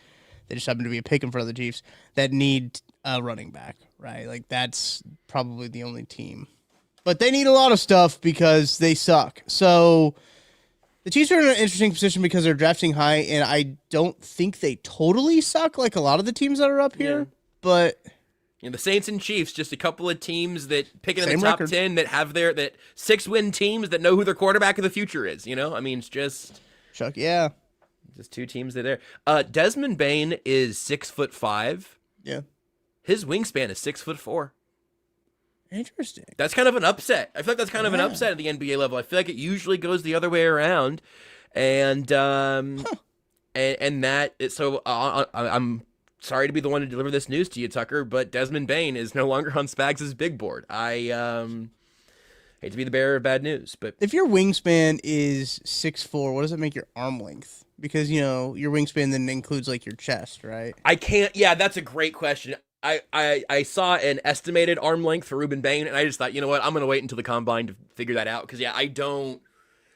They just happen to be a pick in front of the Chiefs that need a running back, right? Like, that's probably the only team. But they need a lot of stuff because they suck. So the Chiefs are in an interesting position because they're drafting high, and I don't think they totally suck like a lot of the teams that are up here. Yeah. But The Saints and Chiefs, just a couple of teams that picking in the Same top record. 10 that have that 6-win teams that know who their quarterback of the future is. I mean, it's just Chuck, yeah. two teams that are there. Desmond Bain is 6'5". Yeah. His wingspan is 6'4". Interesting. That's kind of an upset. I feel like that's kind of an upset at the NBA level. I feel like it usually goes the other way around, and and so I'm sorry to be the one to deliver this news to you, Tucker, but Desmond Bain is no longer on Spags' big board. I hate to be the bearer of bad news, but If your wingspan is 6'4", what does it make your arm length? Because, your wingspan then includes, like, your chest, right? I can't. Yeah, that's a great question. I saw an estimated arm length for Ruben Bain, and I just thought, you know what, I'm going to wait until the combine to figure that out. Because, I don't...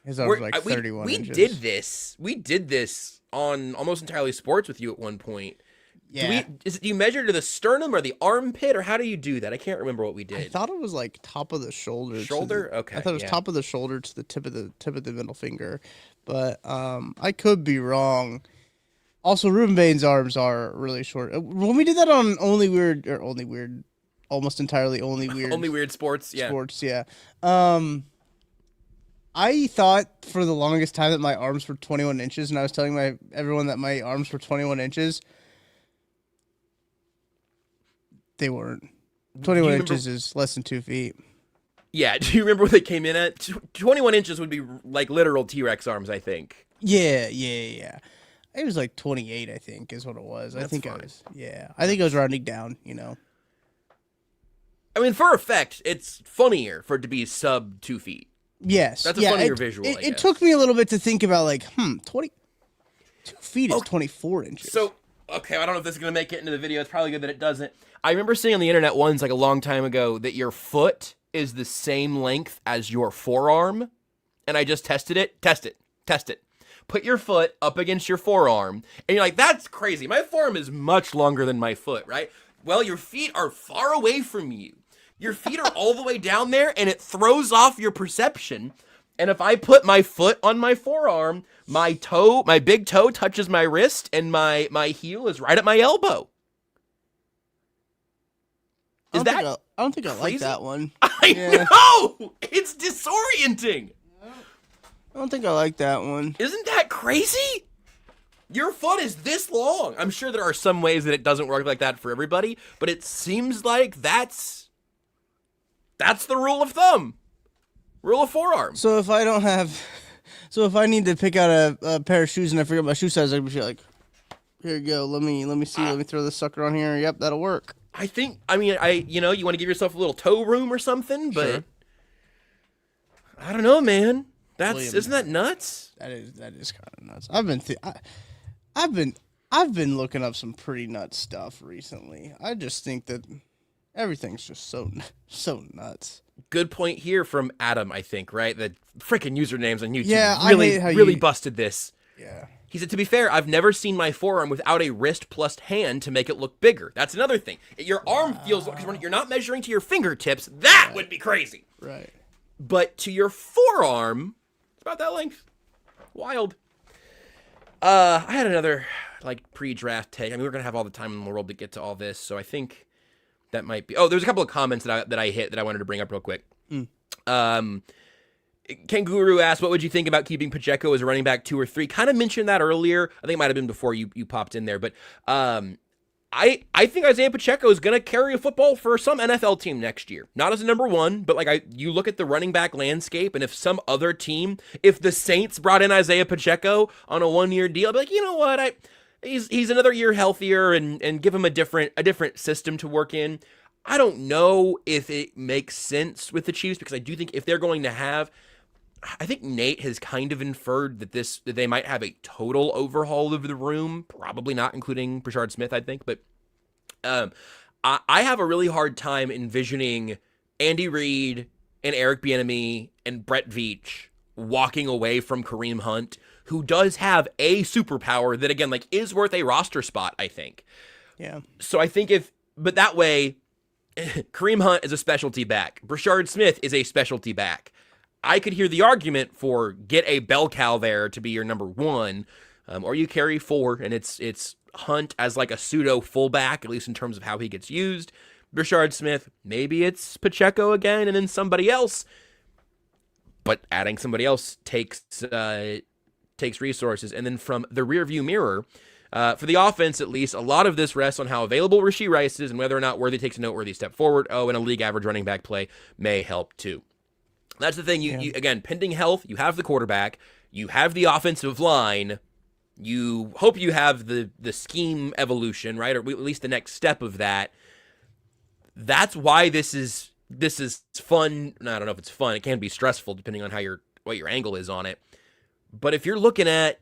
His arm's like 31 we inches. We did this on Almost Entirely Sports with you at one point. Yeah. Do you measure to the sternum or the armpit, or how do you do that? I can't remember what we I did. thought it was, like, top of the shoulder. Shoulder? Okay, I thought it was yeah. top of the shoulder to the tip of the middle finger. But I could be wrong. Also, Ruben Bain's arms are really short. When we did that on Almost Entirely Only Weird Only Weird Sports, yeah. Sports, yeah. I thought for the longest time that my arms were 21 inches, and I was telling everyone that my arms were 21 inches. They weren't. 21 inches is less than 2 feet. Yeah, do you remember what they came in at? 21 inches would be like literal T-Rex arms, I think. Yeah. It was like 28, I think, is what it was. That's I think fine. I think I was rounding down, I mean, for effect, it's funnier for it to be sub 2 feet. Yes. That's a funnier visual, I It guess. took me a little bit to think about, like, 2 feet is 24 inches. So, okay, I don't know if this is going to make it into the video. It's probably good that it doesn't. I remember seeing on the internet once, like a long time ago, that your foot is the same length as your forearm. And I just tested it. Test it. Put your foot up against your forearm. And you're like, that's crazy. My forearm is much longer than my foot, right? Well, your feet are far away from you. Your feet are all the way down there, and it throws off your perception. And if I put my foot on my forearm, my big toe touches my wrist, and my heel is right at my elbow. I don't think I like crazy? that one. I know! It's disorienting. I don't think I like that one. Isn't that crazy? Your foot is this long. I'm sure there are some ways that it doesn't work like that for everybody, but it seems like that's the rule of thumb. Rule of forearm. So if I need to pick out a pair of shoes and I forget my shoe size, I'd be like, here you go. Let me see. Let me throw this sucker on here. Yep, that'll work. You want to give yourself a little toe room or something, but Sure. I don't know, man. William, Isn't that nuts? That is kind of nuts. I've been looking up some pretty nuts stuff recently. I just think that everything's just so nuts. Good point here from Adam, I think, right? The freaking usernames on YouTube Yeah, I really hate how really you- busted this. Yeah. He said, to be fair, I've never seen my forearm without a wrist plus hand to make it look bigger. That's another thing. Your arm feels, because when you're not measuring to your fingertips, that would be crazy. Right. But to your forearm, it's about that length. Wild. I had another, pre-draft take. I mean, we're going to have all the time in the world to get to all this, so I think that might be... Oh, there's a couple of comments that I hit that I wanted to bring up real quick. Kanguru asked, what would you think about keeping Pacheco as a running back 2 or 3? Kind of mentioned that earlier. I think it might have been before you popped in there. But I I think Isaiah Pacheco is going to carry a football for some NFL team next year. Not as a number one, but like you look at the running back landscape, and if some other team, if the Saints brought in Isaiah Pacheco on a 1-year deal, I'd be like, you know what, he's another year healthier and give him a different system to work in. I don't know if it makes sense with the Chiefs, because I do think if they're going to have, I think Nate has kind of inferred that they might have a total overhaul of the room, probably not including Brashard Smith, I think. But I have a really hard time envisioning Andy Reid and Eric Bieniemy and Brett Veach walking away from Kareem Hunt, who does have a superpower that, again, like is worth a roster spot, I think. Yeah. So I think but that way, Kareem Hunt is a specialty back. Brashard Smith is a specialty back. I could hear the argument for get a bell cow there to be your number one, or you carry 4 and it's Hunt as like a pseudo fullback, at least in terms of how he gets used. Brashard Smith, maybe it's Pacheco again, and then somebody else. But adding somebody else takes resources. And then from the rearview mirror, for the offense at least, a lot of this rests on how available Rashee Rice is and whether or not Worthy takes a noteworthy step forward. Oh, and a league average running back play may help too. That's the thing. You again, pending health, you have the quarterback, you have the offensive line, you hope you have the scheme evolution, right? Or at least the next step of that. That's why this is fun. I don't know if it's fun. It can be stressful depending on what your angle is on it. But if you're looking at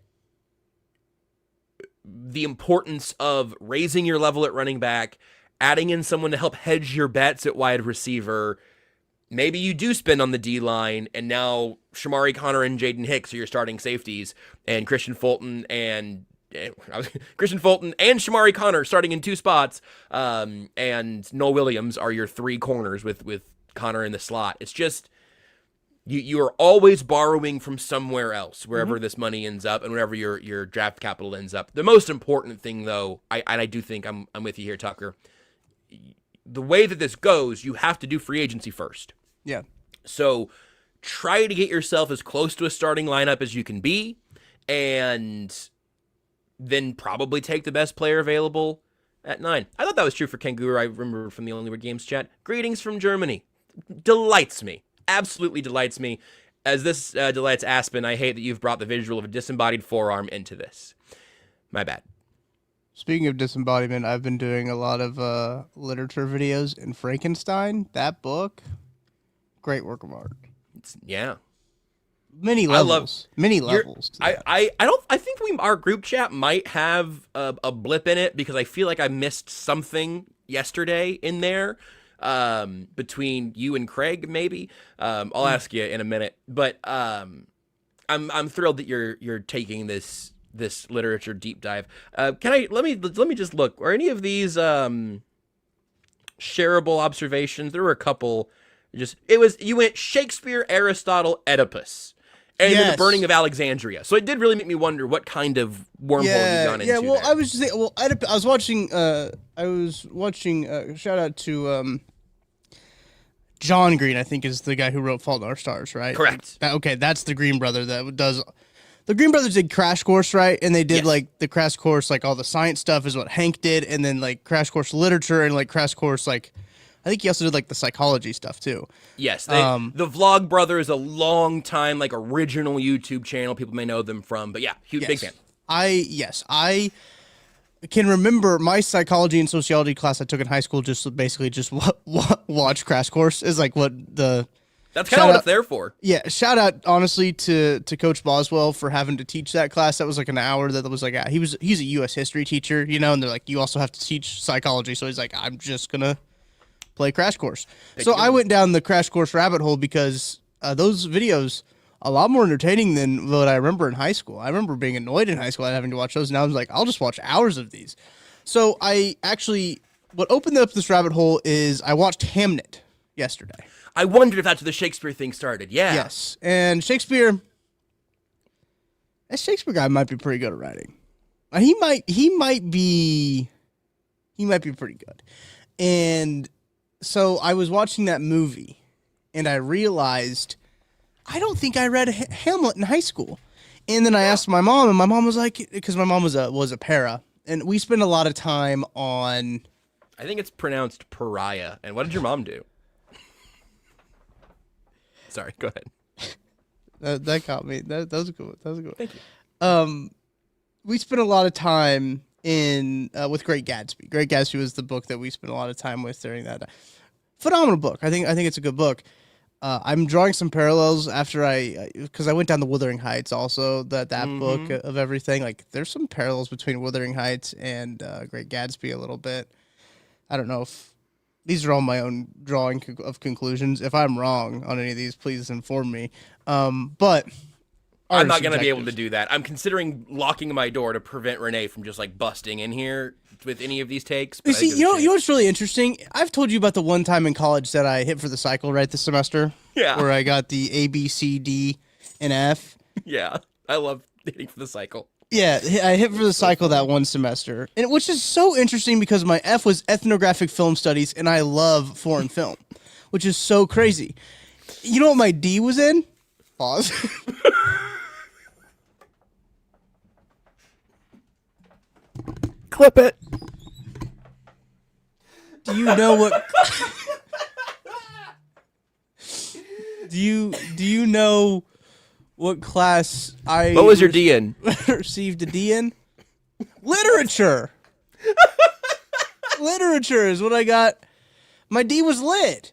the importance of raising your level at running back, adding in someone to help hedge your bets at wide receiver, maybe you do spend on the D-line, and now Shamari Connor and Jaden Hicks are your starting safeties, and Christian Fulton and Shamari Connor starting in 2 spots, and Noel Williams are your 3 corners with Connor in the slot. It's just you are always borrowing from somewhere else, wherever this money ends up and wherever your draft capital ends up. The most important thing, though, I do think I'm with you here, Tucker. The way that this goes, you have to do free agency first. Yeah. So try to get yourself as close to a starting lineup as you can be, and then probably take the best player available at 9. I thought that was true for Kanguru. I remember from the Only Word Games chat. Greetings from Germany. Delights me. Absolutely delights me. As this delights Aspen, I hate that you've brought the visual of a disembodied forearm into this. My bad. Speaking of disembodiment, I've been doing a lot of literature videos in Frankenstein. That book, great work of art. Yeah. Many levels. I think our group chat might have a blip in it, because I feel like I missed something yesterday in there between you and Craig, maybe. I'll ask you in a minute, but I'm thrilled that you're taking this literature deep dive. Let me just look. Are any of these shareable observations? There were a couple. You went Shakespeare, Aristotle, Oedipus, and then the burning of Alexandria. So it did really make me wonder what kind of wormhole you gone into. Yeah, well, there. I was just saying, Oedipus, I was watching shout out to John Green, I think is the guy who wrote Fault in Our Stars, right? Correct. That's the Green brother that does. The Green Brothers did Crash Course, right? And they did like the Crash Course, like all the science stuff is what Hank did, and then like Crash Course Literature and like Crash Course, like I think he also did like the psychology stuff too. Yes, the Vlog Brothers, a long time like original YouTube channel. People may know them from, but yeah, huge big fan. I can remember my psychology and sociology class I took in high school. Just basically watch Crash Course is like what the. That's kind of what it's there for. Yeah, shout out honestly to Coach Boswell for having to teach that class. That was like an hour that was like he's a U.S. history teacher, and they're like, you also have to teach psychology. So he's like, I'm just gonna play Crash Course. So I went down the Crash Course rabbit hole because those videos a lot more entertaining than what I remember in high school. I remember being annoyed in high school and having to watch those. Now I was like, I'll just watch hours of these. So what opened up this rabbit hole is I watched Hamnet yesterday. I wondered if that's where the Shakespeare thing started. Yeah. Yes. And Shakespeare guy might be pretty good at writing. He might be pretty good. And so I was watching that movie and I realized I don't think I read Hamlet in high school. And then I asked my mom, and my mom was like, because my mom was a para, and we spend a lot of time on. I think it's pronounced pariah. And what did your mom do? Sorry, go ahead. That got me. That was a good one. That was a good one. Thank you. We spent a lot of time with Great Gatsby. Great Gatsby was the book that we spent a lot of time with during that. Phenomenal book. I think it's a good book. I'm drawing some parallels after because I went down the Wuthering Heights also, that book of everything. Like, there's some parallels between Wuthering Heights and Great Gatsby a little bit. I don't know if these are all my own drawing of conclusions. If I'm wrong on any of these, please inform me. But I'm not going to be able to do that. I'm considering locking my door to prevent Renee from just like busting in here with any of these takes. But see, you know what's really interesting? I've told you about the one time in college that I hit for the cycle right this semester. Yeah. Where I got the A, B, C, D, and F. Yeah. I love hitting for the cycle. Yeah, I hit for the cycle that one semester, and which is so interesting because my F was ethnographic film studies, and I love foreign film, which is so crazy. You know what my D was in? Pause. Clip it. Do you know what? Do you know what class I? What was your D in? Received a D in? Literature. Literature is what I got. My D was lit.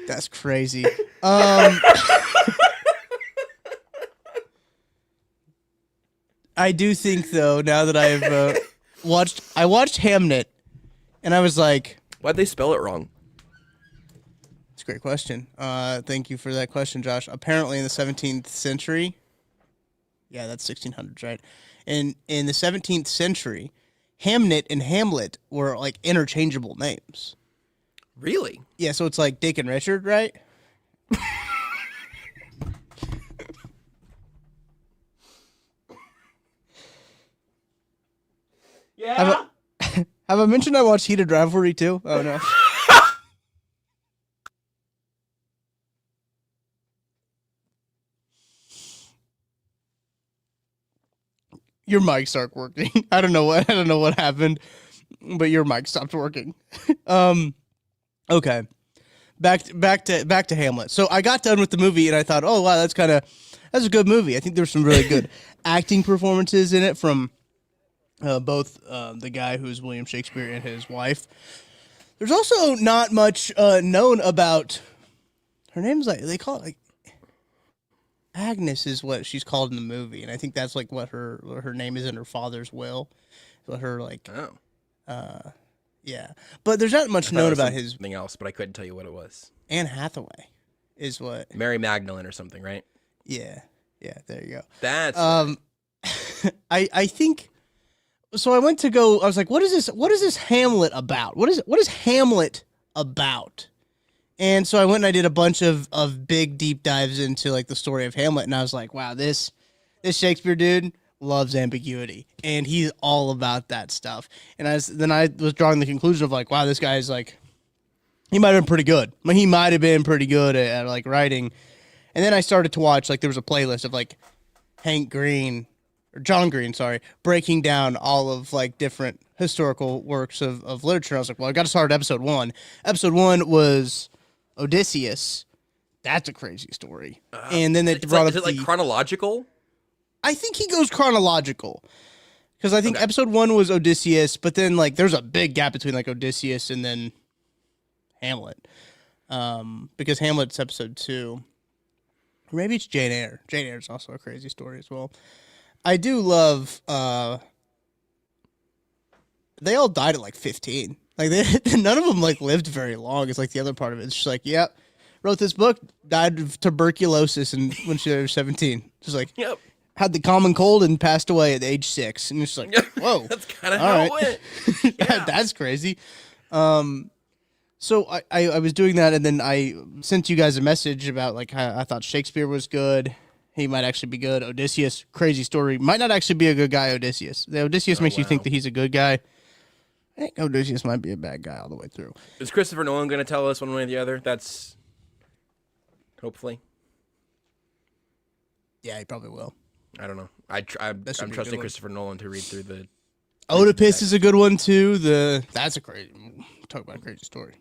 That's crazy. I do think though, now that I've watched Hamnet, and I was like, why'd they spell it wrong? it's a great question. Thank you for that question, Josh. Apparently in the 17th century, yeah, that's 1600s, right? In the 17th century, Hamnet and Hamlet were like interchangeable names. Really? Yeah, so it's like Dick and Richard, right? Yeah. Have I mentioned I watched Heated Rivalry too? Oh no. Your mic started working. I don't know what happened, but your mic stopped working. Okay. Back to Hamlet. So I got done with the movie and I thought, oh wow, that's a good movie. I think there's some really good acting performances in it from both the guy who's William Shakespeare and his wife. There's also not much known about her name's like they call it like Agnes is what she's called in the movie, and I think that's like what her name is in her father's will. What her like yeah. But there's not much known about his something else, but I couldn't tell you what it was. Anne Hathaway is what Mary Magdalene or something, right? Yeah. Yeah, there you go. That's I think so I went to go I was like, what is this Hamlet about? What is Hamlet about? And so I went and I did a bunch of big deep dives into like the story of Hamlet, and I was like, wow, this Shakespeare dude loves ambiguity, and he's all about that stuff. And then I was drawing the conclusion of like, wow, this guy's like, he might have been pretty good. I mean, he might have been pretty good at like writing. And then I started to watch, like, there was a playlist of like John Green, breaking down all of like different historical works of literature. I was like, well, I got to start at episode 1. Episode 1 was Odysseus. That's a crazy story. And then they brought up is it like chronological? I think he goes chronological. Because I think episode 1 was Odysseus, but then like there's a big gap between like Odysseus and then Hamlet. Because Hamlet's episode 2. Or maybe it's Jane Eyre. Jane Eyre is also a crazy story as well. I do love they all died at like 15. Like none of them like lived very long. It's like the other part of it. It's just like, yep, wrote this book, died of tuberculosis when she was 17. Just like, yep, had the common cold and passed away at age 6. And it's like, whoa, that's kind of how it went. Yeah. That's crazy. So I was doing that, and then I sent you guys a message about like how I thought Shakespeare was good. He might actually be good. Odysseus, crazy story. Might not actually be a good guy, Odysseus. The Odysseus makes you think that he's a good guy. I think Odysseus might be a bad guy all the way through. Is Christopher Nolan going to tell us one way or the other? That's hopefully. Yeah, he probably will. I don't know. I'm trusting Christopher Nolan to read through the. Oedipus is a good one too. That's a crazy. Talk about a crazy story.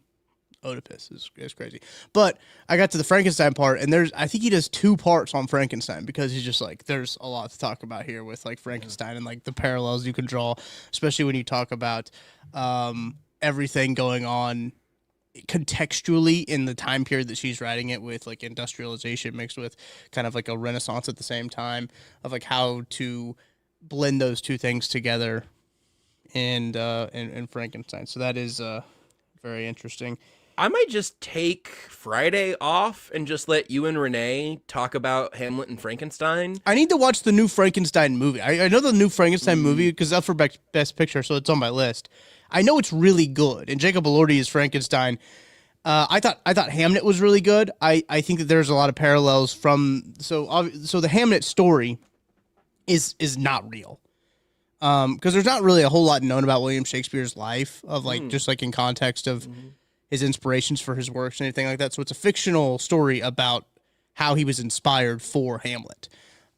Oedipus is crazy. But I got to the Frankenstein part, and I think he does 2 parts on Frankenstein because he's just like, there's a lot to talk about here with like Frankenstein and like the parallels you can draw, especially when you talk about everything going on contextually in the time period that she's writing it with, like industrialization mixed with kind of like a Renaissance at the same time, of like how to blend those 2 things together in Frankenstein. So that is very interesting. I might just take Friday off and just let you and Renee talk about Hamlet and Frankenstein. I need to watch the new Frankenstein movie. I know the new Frankenstein movie because it's up for Best Picture, so it's on my list. I know it's really good, and Jacob Elordi is Frankenstein. I thought Hamlet was really good. I think that there's a lot of parallels from so the Hamlet story is not real. Because there's not really a whole lot known about William Shakespeare's life of like just like in context of his inspirations for his works and anything like that. So it's a fictional story about how he was inspired for Hamlet.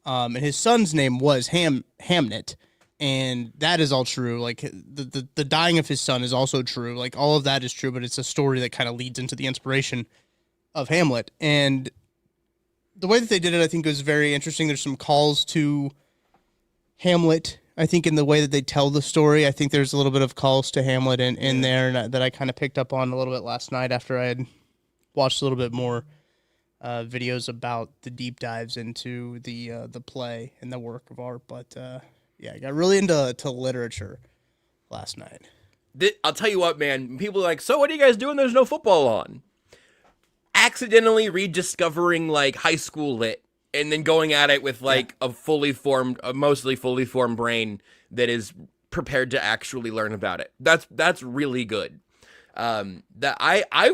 And his son's name was Hamnet, and that is all true. Like the dying of his son is also true. Like all of that is true, but it's a story that kind of leads into the inspiration of Hamlet. And the way that they did it, I think, was very interesting. There's some calls to Hamlet, I think, in the way that they tell the story. I think there's a little bit of calls to Hamlet in there that I kind of picked up on a little bit last night after I had watched a little bit more videos about the deep dives into the play and the work of art. But yeah, I got really into literature last night. I'll tell you what, man. People are like, so what are you guys doing? There's no football on. Accidentally rediscovering like high school lit. And then going at it with like a mostly fully formed brain that is prepared to actually learn about it. That's really good. That I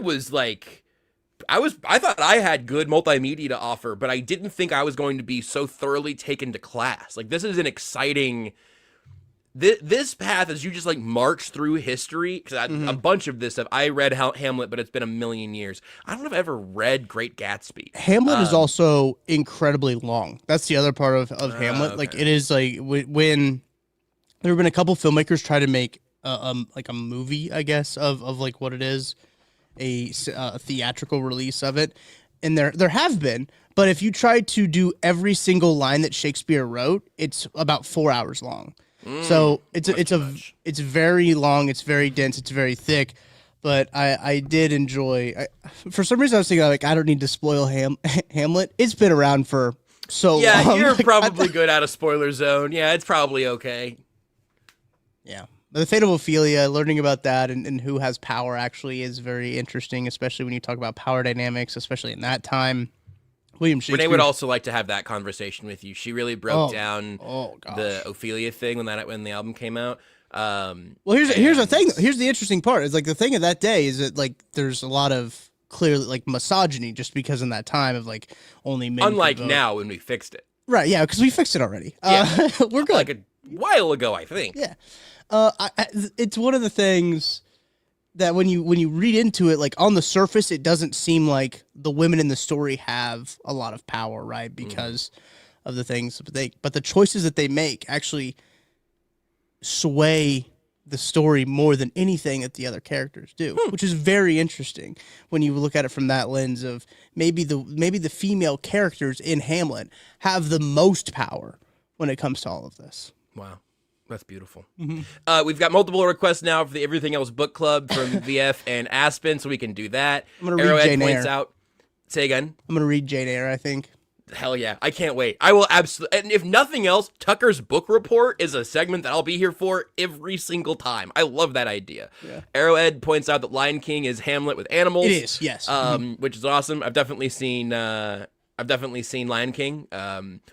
thought I had good multimedia to offer, but I didn't think I was going to be so thoroughly taken to class. Like this is an exciting. This path as you just like march through history, because a bunch of this stuff, I read Hamlet, but it's been a million years. I don't know if I've ever read Great Gatsby. Hamlet is also incredibly long. That's the other part of Hamlet. Okay. Like it is like when there have been a couple filmmakers try to make like a movie, I guess, of like what it is, a theatrical release of it. And there have been, but if you try to do every single line that Shakespeare wrote, it's about 4 hours long. So it's very long, it's very dense, it's very thick, but I did enjoy. For some reason, I was thinking like I don't need to spoil Hamlet. It's been around for so long. Yeah, you're probably good out of spoiler zone. Yeah, it's probably okay. Yeah, but the fate of Ophelia, learning about that and who has power actually is very interesting, especially when you talk about power dynamics, especially in that time. William Shakespeare. Renee would also like to have that conversation with you. She really broke down the Ophelia thing when the album came out. Well, here's the thing. Here's the interesting part. Is like the thing of that day is that like there's a lot of clearly like misogyny just because in that time of like only men. Unlike now when we fixed it. Right. Yeah. Because we fixed it already. Yeah. We're good. Like a while ago, I think. Yeah. It's one of the things that when you read into it, like on the surface, it doesn't seem like the women in the story have a lot of power, right? Because of the things but the choices that they make actually sway the story more than anything that the other characters do, which is very interesting when you look at it from that lens of maybe the female characters in Hamlet have the most power when it comes to all of this. Wow. That's beautiful. We've got multiple requests now for the Everything Else Book Club from VF and Aspen, so we can do that. I'm going to read Jane Eyre. Out. Say again. I'm going to read Jane Eyre, I think. Hell yeah. I can't wait. I will absolutely. And if nothing else, Tucker's Book Report is a segment that I'll be here for every single time. I love that idea. Yeah. Arrowhead points out that Lion King is Hamlet with animals. It is, yes. Which is awesome. I've definitely seen Lion King.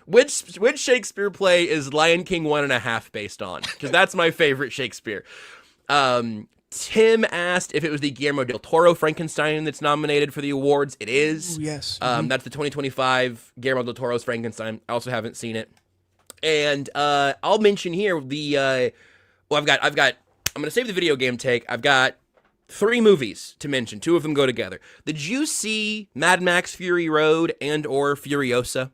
Which Shakespeare play is Lion King 1.5 based on? Because that's my favorite Shakespeare. Tim asked if it was the Guillermo del Toro Frankenstein that's nominated for the awards. It is. Ooh, yes. That's the 2025 Guillermo del Toro's Frankenstein. I also haven't seen it. And I'll mention here I'm going to save the video game take. I've got 3 movies to mention. 2 of them go together. Did you see Mad Max Fury Road and or Furiosa?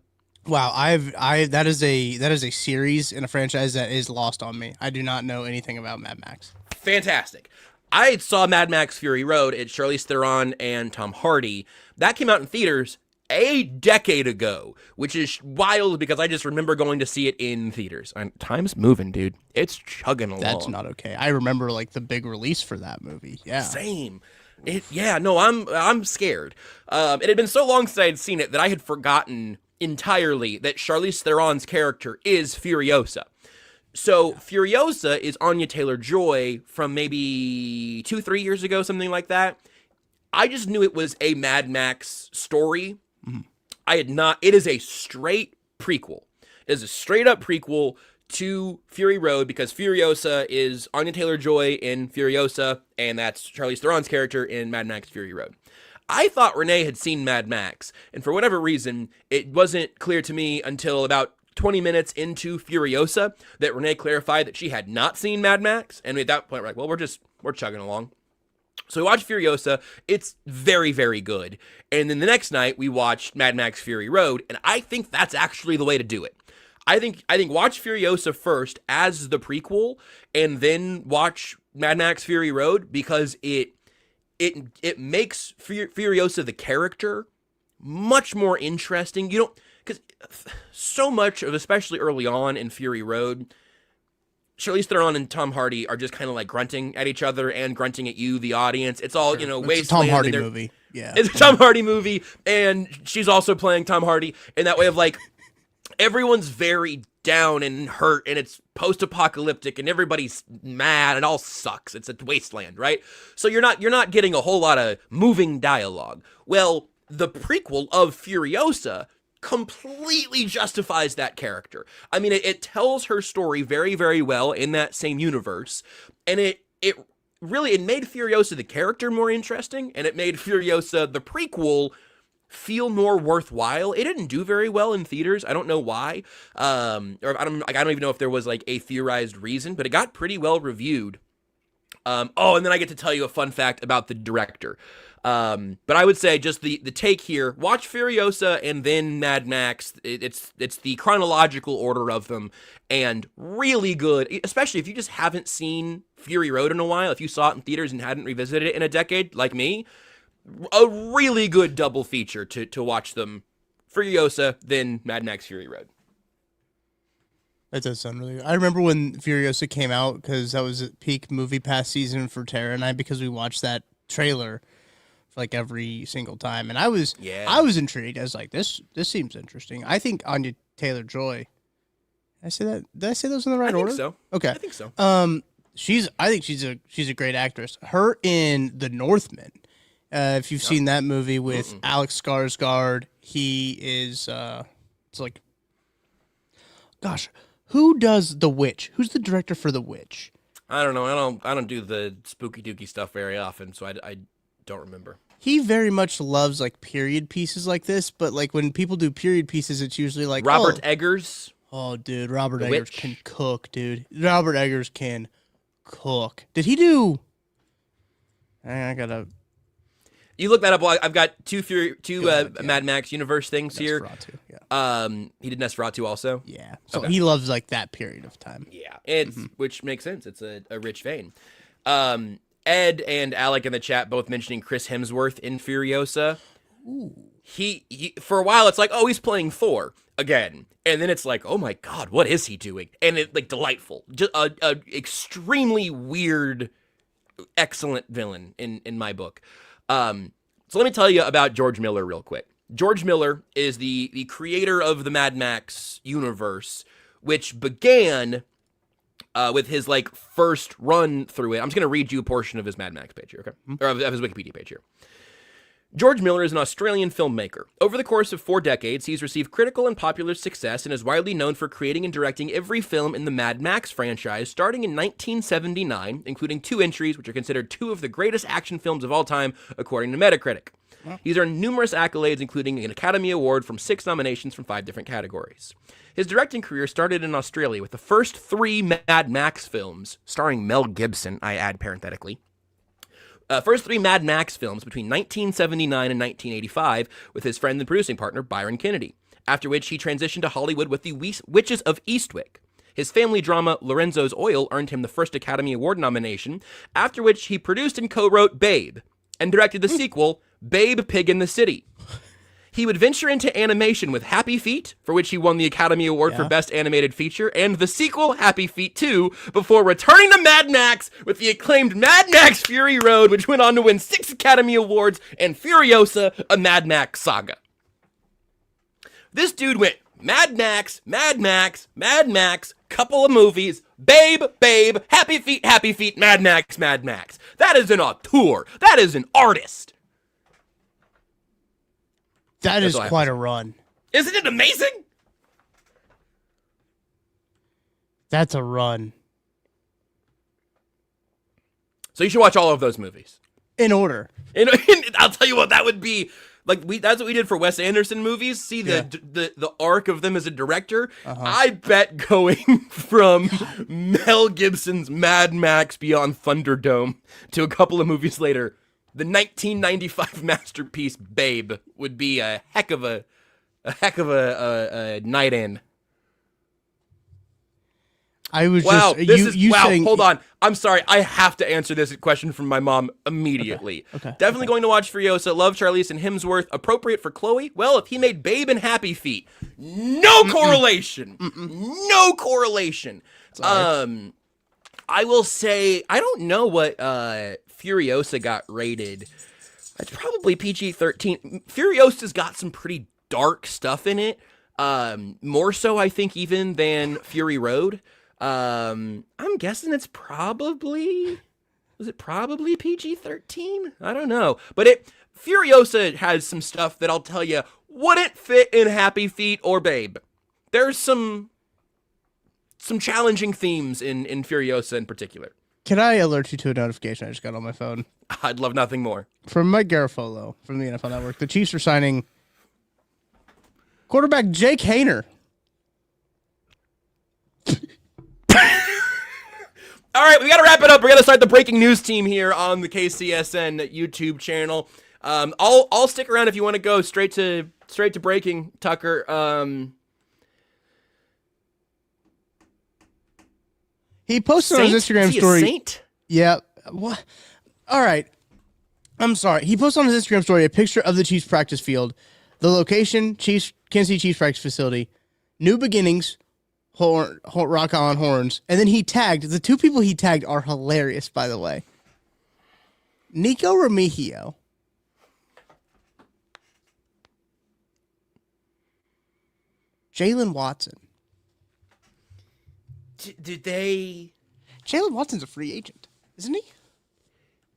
Wow, that is a series and a franchise that is lost on me. I do not know anything about Mad Max. Fantastic. I saw Mad Max Fury Road. It's Charlize Theron and Tom Hardy. That came out in theaters a decade ago, which is wild because I just remember going to see it in theaters. And time's moving, dude. It's chugging along. That's not okay. I remember like the big release for that movie. Yeah. Same. I'm scared. It had been so long since I had seen it that I had forgotten entirely that Charlize Theron's character is Furiosa. So Furiosa is Anya Taylor-Joy from maybe 2-3 years ago, something like that. I just knew it was a Mad Max story. Mm-hmm. I had not. It is a straight prequel. It is a straight up prequel to Fury Road because Furiosa is Anya Taylor-Joy in Furiosa, and that's Charlize Theron's character in Mad Max Fury Road. I thought Renee had seen Mad Max, and for whatever reason, it wasn't clear to me until about 20 minutes into Furiosa that Renee clarified that she had not seen Mad Max, and at that point, we're like, well, we're chugging along. So we watched Furiosa. It's very, very good. And then the next night, we watched Mad Max Fury Road, and I think that's actually the way to do it. I think watch Furiosa first as the prequel, and then watch Mad Max Fury Road because it makes Furiosa the character much more interesting. You don't, because so much of, especially early on in Fury Road, Charlize Theron and Tom Hardy are just kind of like grunting at each other and grunting at you, the audience. It's all, Sure. wasteland. It's a Tom Hardy movie. Yeah. It's a Tom Hardy movie, and she's also playing Tom Hardy in that way of like, everyone's very down and hurt, and it's post-apocalyptic, and everybody's mad, and all sucks. It's a wasteland, right? So you're not getting a whole lot of moving dialogue. Well, the prequel of Furiosa completely justifies that character. I mean, it tells her story very, very well in that same universe, and it made Furiosa the character more interesting, and it made Furiosa the prequel feel more worthwhile. It didn't do very well in theaters. I don't know why. Or I don't even know if there was like a theorized reason, but it got pretty well reviewed. And then I get to tell you a fun fact about the director. But I would say just the take here, watch Furiosa and then Mad Max. It's the chronological order of them, and really good, especially if you just haven't seen Fury Road in a while. If you saw it in theaters and hadn't revisited it in a decade, like me, a really good double feature to watch them. Furiosa, then Mad Max Fury Road. That does sound really good. I remember when Furiosa came out because that was a peak movie pass season for Tara and I because we watched that trailer like every single time, and I was intrigued. I was like, this seems interesting. I think Anya Taylor-Joy. Did I say that? Did I say those in the right order? I think so. Okay, I think so. I think she's a great actress. Her in The Northman. If you've seen that movie with Alex Skarsgård, he is it's like, gosh, who does The Witch? Who's the director for The Witch? I don't know. I don't do the spooky dooky stuff very often, so I don't remember. He very much loves like period pieces like this, but like when people do period pieces, it's usually like Robert Eggers. Oh, dude, Robert The Eggers Witch. can cook, dude. Robert Eggers can cook. Did he do? I gotta. You look that up. I've got two yeah. Mad Max universe things here. Nosferatu, yeah. He did Nosferatu also. Yeah. So Okay. he loves like that period of time. Yeah, it's which makes sense. It's a rich vein. Ed and Alec in the chat both mentioning Chris Hemsworth in Furiosa. Ooh. He for a while it's like, oh, he's playing Thor again, and then it's like, oh my god, what is he doing? And it like delightful, just a extremely weird, excellent villain in my book. So let me tell you about George Miller real quick. George Miller is the creator of the Mad Max universe, which began with his like first run through it. I'm just going to read you a portion of his Mad Max page here, okay? Or of his Wikipedia page here. George Miller is an Australian filmmaker. Over the course of 4 decades, he's received critical and popular success and is widely known for creating and directing every film in the Mad Max franchise, starting in 1979, including 2 entries, which are considered 2 of the greatest action films of all time, according to Metacritic. He's earned numerous accolades, including an Academy Award from 6 nominations from 5 different categories. His directing career started in Australia with the first 3 Mad Max films, starring Mel Gibson, I add parenthetically. First 3 Mad Max films between 1979 and 1985 with his friend and producing partner Byron Kennedy. after which he transitioned to Hollywood with the Witches of Eastwick. His family drama, Lorenzo's Oil, earned him the first Academy Award nomination, after which he produced and co-wrote Babe, and directed the sequel, Babe, Pig in the City. He would venture into animation with Happy Feet, for which he won the Academy Award for Best Animated Feature, and the sequel, Happy Feet 2, before returning to Mad Max with the acclaimed Mad Max Fury Road, which went on to win 6 Academy Awards, and Furiosa, a Mad Max saga. This dude went Mad Max, Mad Max, Mad Max, couple of movies, Babe, Happy Feet, Mad Max, Mad Max. That is an auteur. That is an artist. That is quite a run. Isn't it amazing? That's a run. So you should watch all of those movies. In order. I'll tell you what, that would be that's what we did for Wes Anderson movies. See the arc of them as a director. I bet going from Mel Gibson's Mad Max Beyond Thunderdome to a couple of movies later, the 1995 masterpiece Babe would be a heck of a night in. I was hold on. I'm sorry. I have to answer this question from my mom immediately. Okay. Definitely going to watch Furiosa. Love Charlize and Hemsworth. Appropriate for Chloe? Well, if he made Babe and Happy Feet, no correlation. No correlation. Sorry. I will say, I don't know what Furiosa got rated. It's probably PG-13. Furiosa's got some pretty dark stuff in it. More so, I think, even than Fury Road. I'm guessing it's probably PG-13? I don't know. But Furiosa has some stuff that I'll tell you wouldn't fit in Happy Feet or Babe. There's some challenging themes in Furiosa in particular. Can I alert you to a notification I just got on my phone? I'd love nothing more. From Mike Garafolo from the NFL Network. The Chiefs are signing quarterback Jake Haener. All right, we got to wrap it up. We're going to start the breaking news team here on the KCSN YouTube channel. I'll stick around if you want to go straight to breaking, Tucker. He posted on his Instagram story. Saint? Yeah. What? All right. I'm sorry. He posted on his Instagram story a picture of the Chiefs practice field, the location, Kansas City Chiefs practice facility, new beginnings, rock on horns, and then he tagged the two people he tagged are hilarious, by the way. Nico Remigio. Jalen Watson. Did they... Jalen Watson's a free agent, isn't he?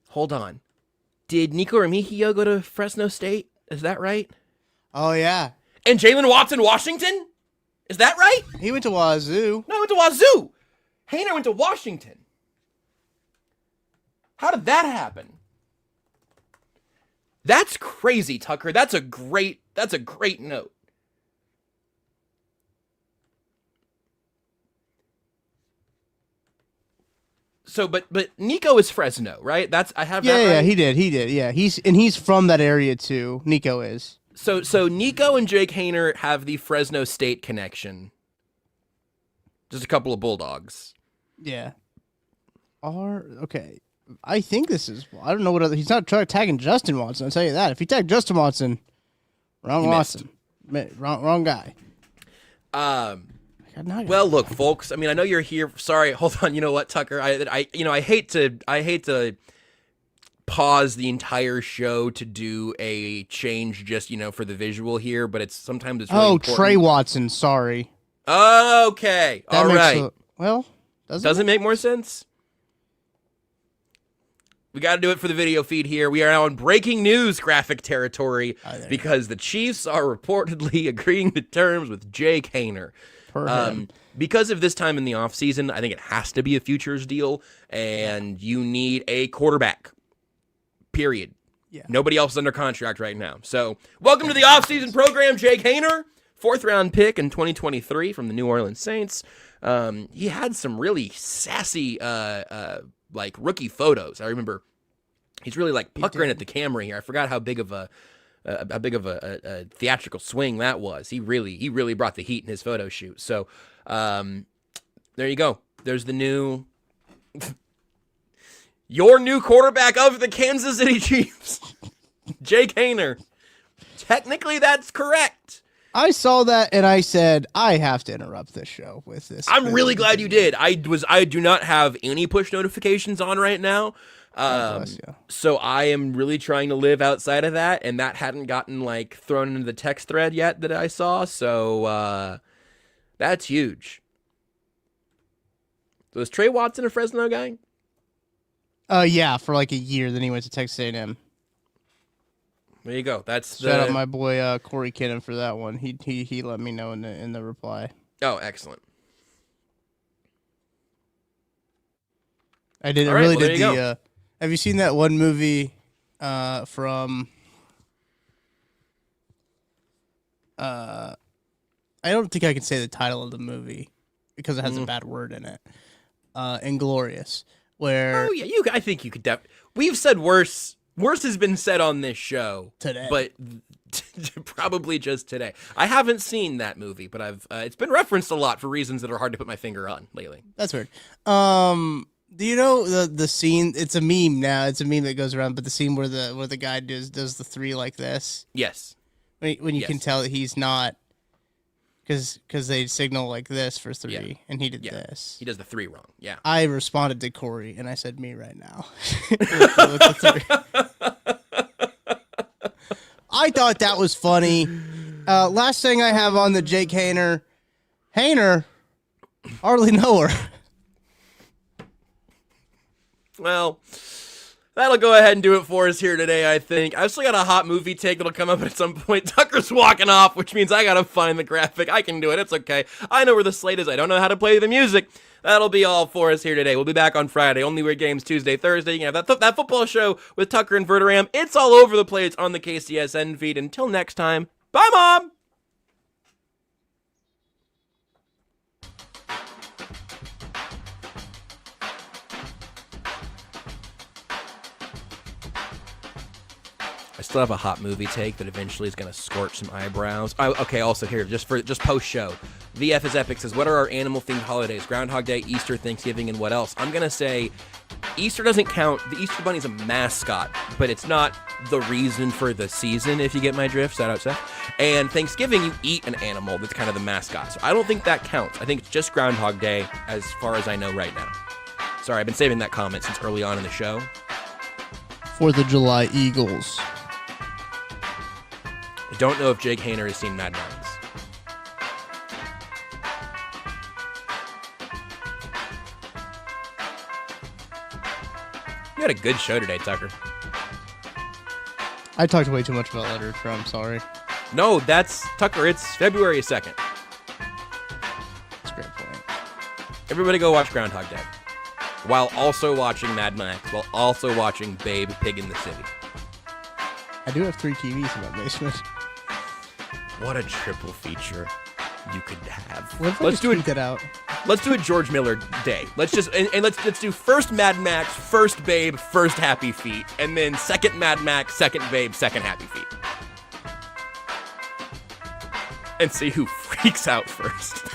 Hold on. Did Nico Remigio go to Fresno State? Is that right? Oh, yeah. And Jalen Watson, Washington? Is that right? He went to Wazoo. No, he went to Wazoo. Haener went to Washington. How did that happen? That's crazy, Tucker. That's a great note. So, but Nico is Fresno, right? I have that right? Yeah, he did. Yeah, he's from that area too. Nico is. So Nico and Jake Haener have the Fresno State connection. Just a couple of Bulldogs. Yeah. Okay. I think this is. I don't know what other. He's not tagging Justin Watson. I'll tell you that. If he tagged Justin Watson, wrong Watson, wrong guy. Well, look, folks. I mean, I know you're here. Sorry, hold on. You know what, Tucker? I hate to pause the entire show to do a change just for the visual here, but sometimes it's really important. Trey Watson. Sorry. Okay. All right. Doesn't it make more sense? We got to do it for the video feed here. We are now in breaking news graphic territory because the Chiefs are reportedly agreeing to terms with Jake Haener. Because of this time in the offseason, I think it has to be a futures deal, and you need a quarterback. Period. Yeah. Nobody else is under contract right now. So, welcome to the offseason program, Jake Haener, 4th-round pick in 2023 from the New Orleans Saints. He had some really sassy, rookie photos. I remember he's really puckering at the camera here. I forgot how big of a how big of a theatrical swing that was. He really brought the heat in his photo shoot. So there you go. There's the new your new quarterback of the Kansas City Chiefs, Jake Haener. Technically, that's correct. I saw that and I said, I have to interrupt this show with this. I'm really glad you did. I do not have any push notifications on right now. So I am really trying to live outside of that, and that hadn't gotten like thrown into the text thread yet that I saw. So that's huge. So is Trey Watson a Fresno guy? Yeah, for like a year. Then he went to Texas A&M. There you go. That's shout out my boy Corey Kinnan for that one. He let me know in the reply. Oh, excellent. I did. All I right, really well, did the. Have you seen that one movie from? I don't think I can say the title of the movie because it has a bad word in it. Inglorious, where I think you could. We've said worse. Worse has been said on this show today, but probably just today. I haven't seen that movie, but it's been referenced a lot for reasons that are hard to put my finger on lately. That's weird. Do you know the scene? It's a meme now. It's a meme that goes around. But the scene where the guy does the three like this. Yes. When you can tell that he's not, because they signal like this for three, and he did this. He does the three wrong. Yeah. I responded to Corey and I said, "Me right now." with the I thought that was funny. Last thing I have on the Jake Haener, hardly know her. Well, that'll go ahead and do it for us here today, I think. I've still got a hot movie take that'll come up at some point. Tucker's walking off, which means I gotta find the graphic. I can do it. It's okay. I know where the slate is. I don't know how to play the music. That'll be all for us here today. We'll be back on Friday. Only weird games Tuesday, Thursday. You can have that football show with Tucker and Verderam. It's all over the place on the KCSN feed. Until next time, bye, Mom! I still have a hot movie take that eventually is going to scorch some eyebrows. Okay, also here, just post-show. VF is Epic says, what are our animal-themed holidays? Groundhog Day, Easter, Thanksgiving, and what else? I'm going to say Easter doesn't count. The Easter Bunny's a mascot, but it's not the reason for the season, if you get my drift. Shout out, Seth. And Thanksgiving, you eat an animal that's kind of the mascot. So I don't think that counts. I think it's just Groundhog Day, as far as I know right now. Sorry, I've been saving that comment since early on in the show. 4th of July Eagles. I don't know if Jake Haener has seen Mad Max. You had a good show today, Tucker. I talked way too much about literature. I'm sorry. No, that's Tucker. It's February 2nd. That's a great point. Everybody go watch Groundhog Day. While also watching Mad Max. While also watching Babe, Pig in the City. I do have 3 TVs in my basement. What a triple feature you could have. Let's do it out. Let's do a George Miller Day. Let's just let's do first Mad Max, first Babe, first Happy Feet, and then second Mad Max, second Babe, second Happy Feet. And see who freaks out first.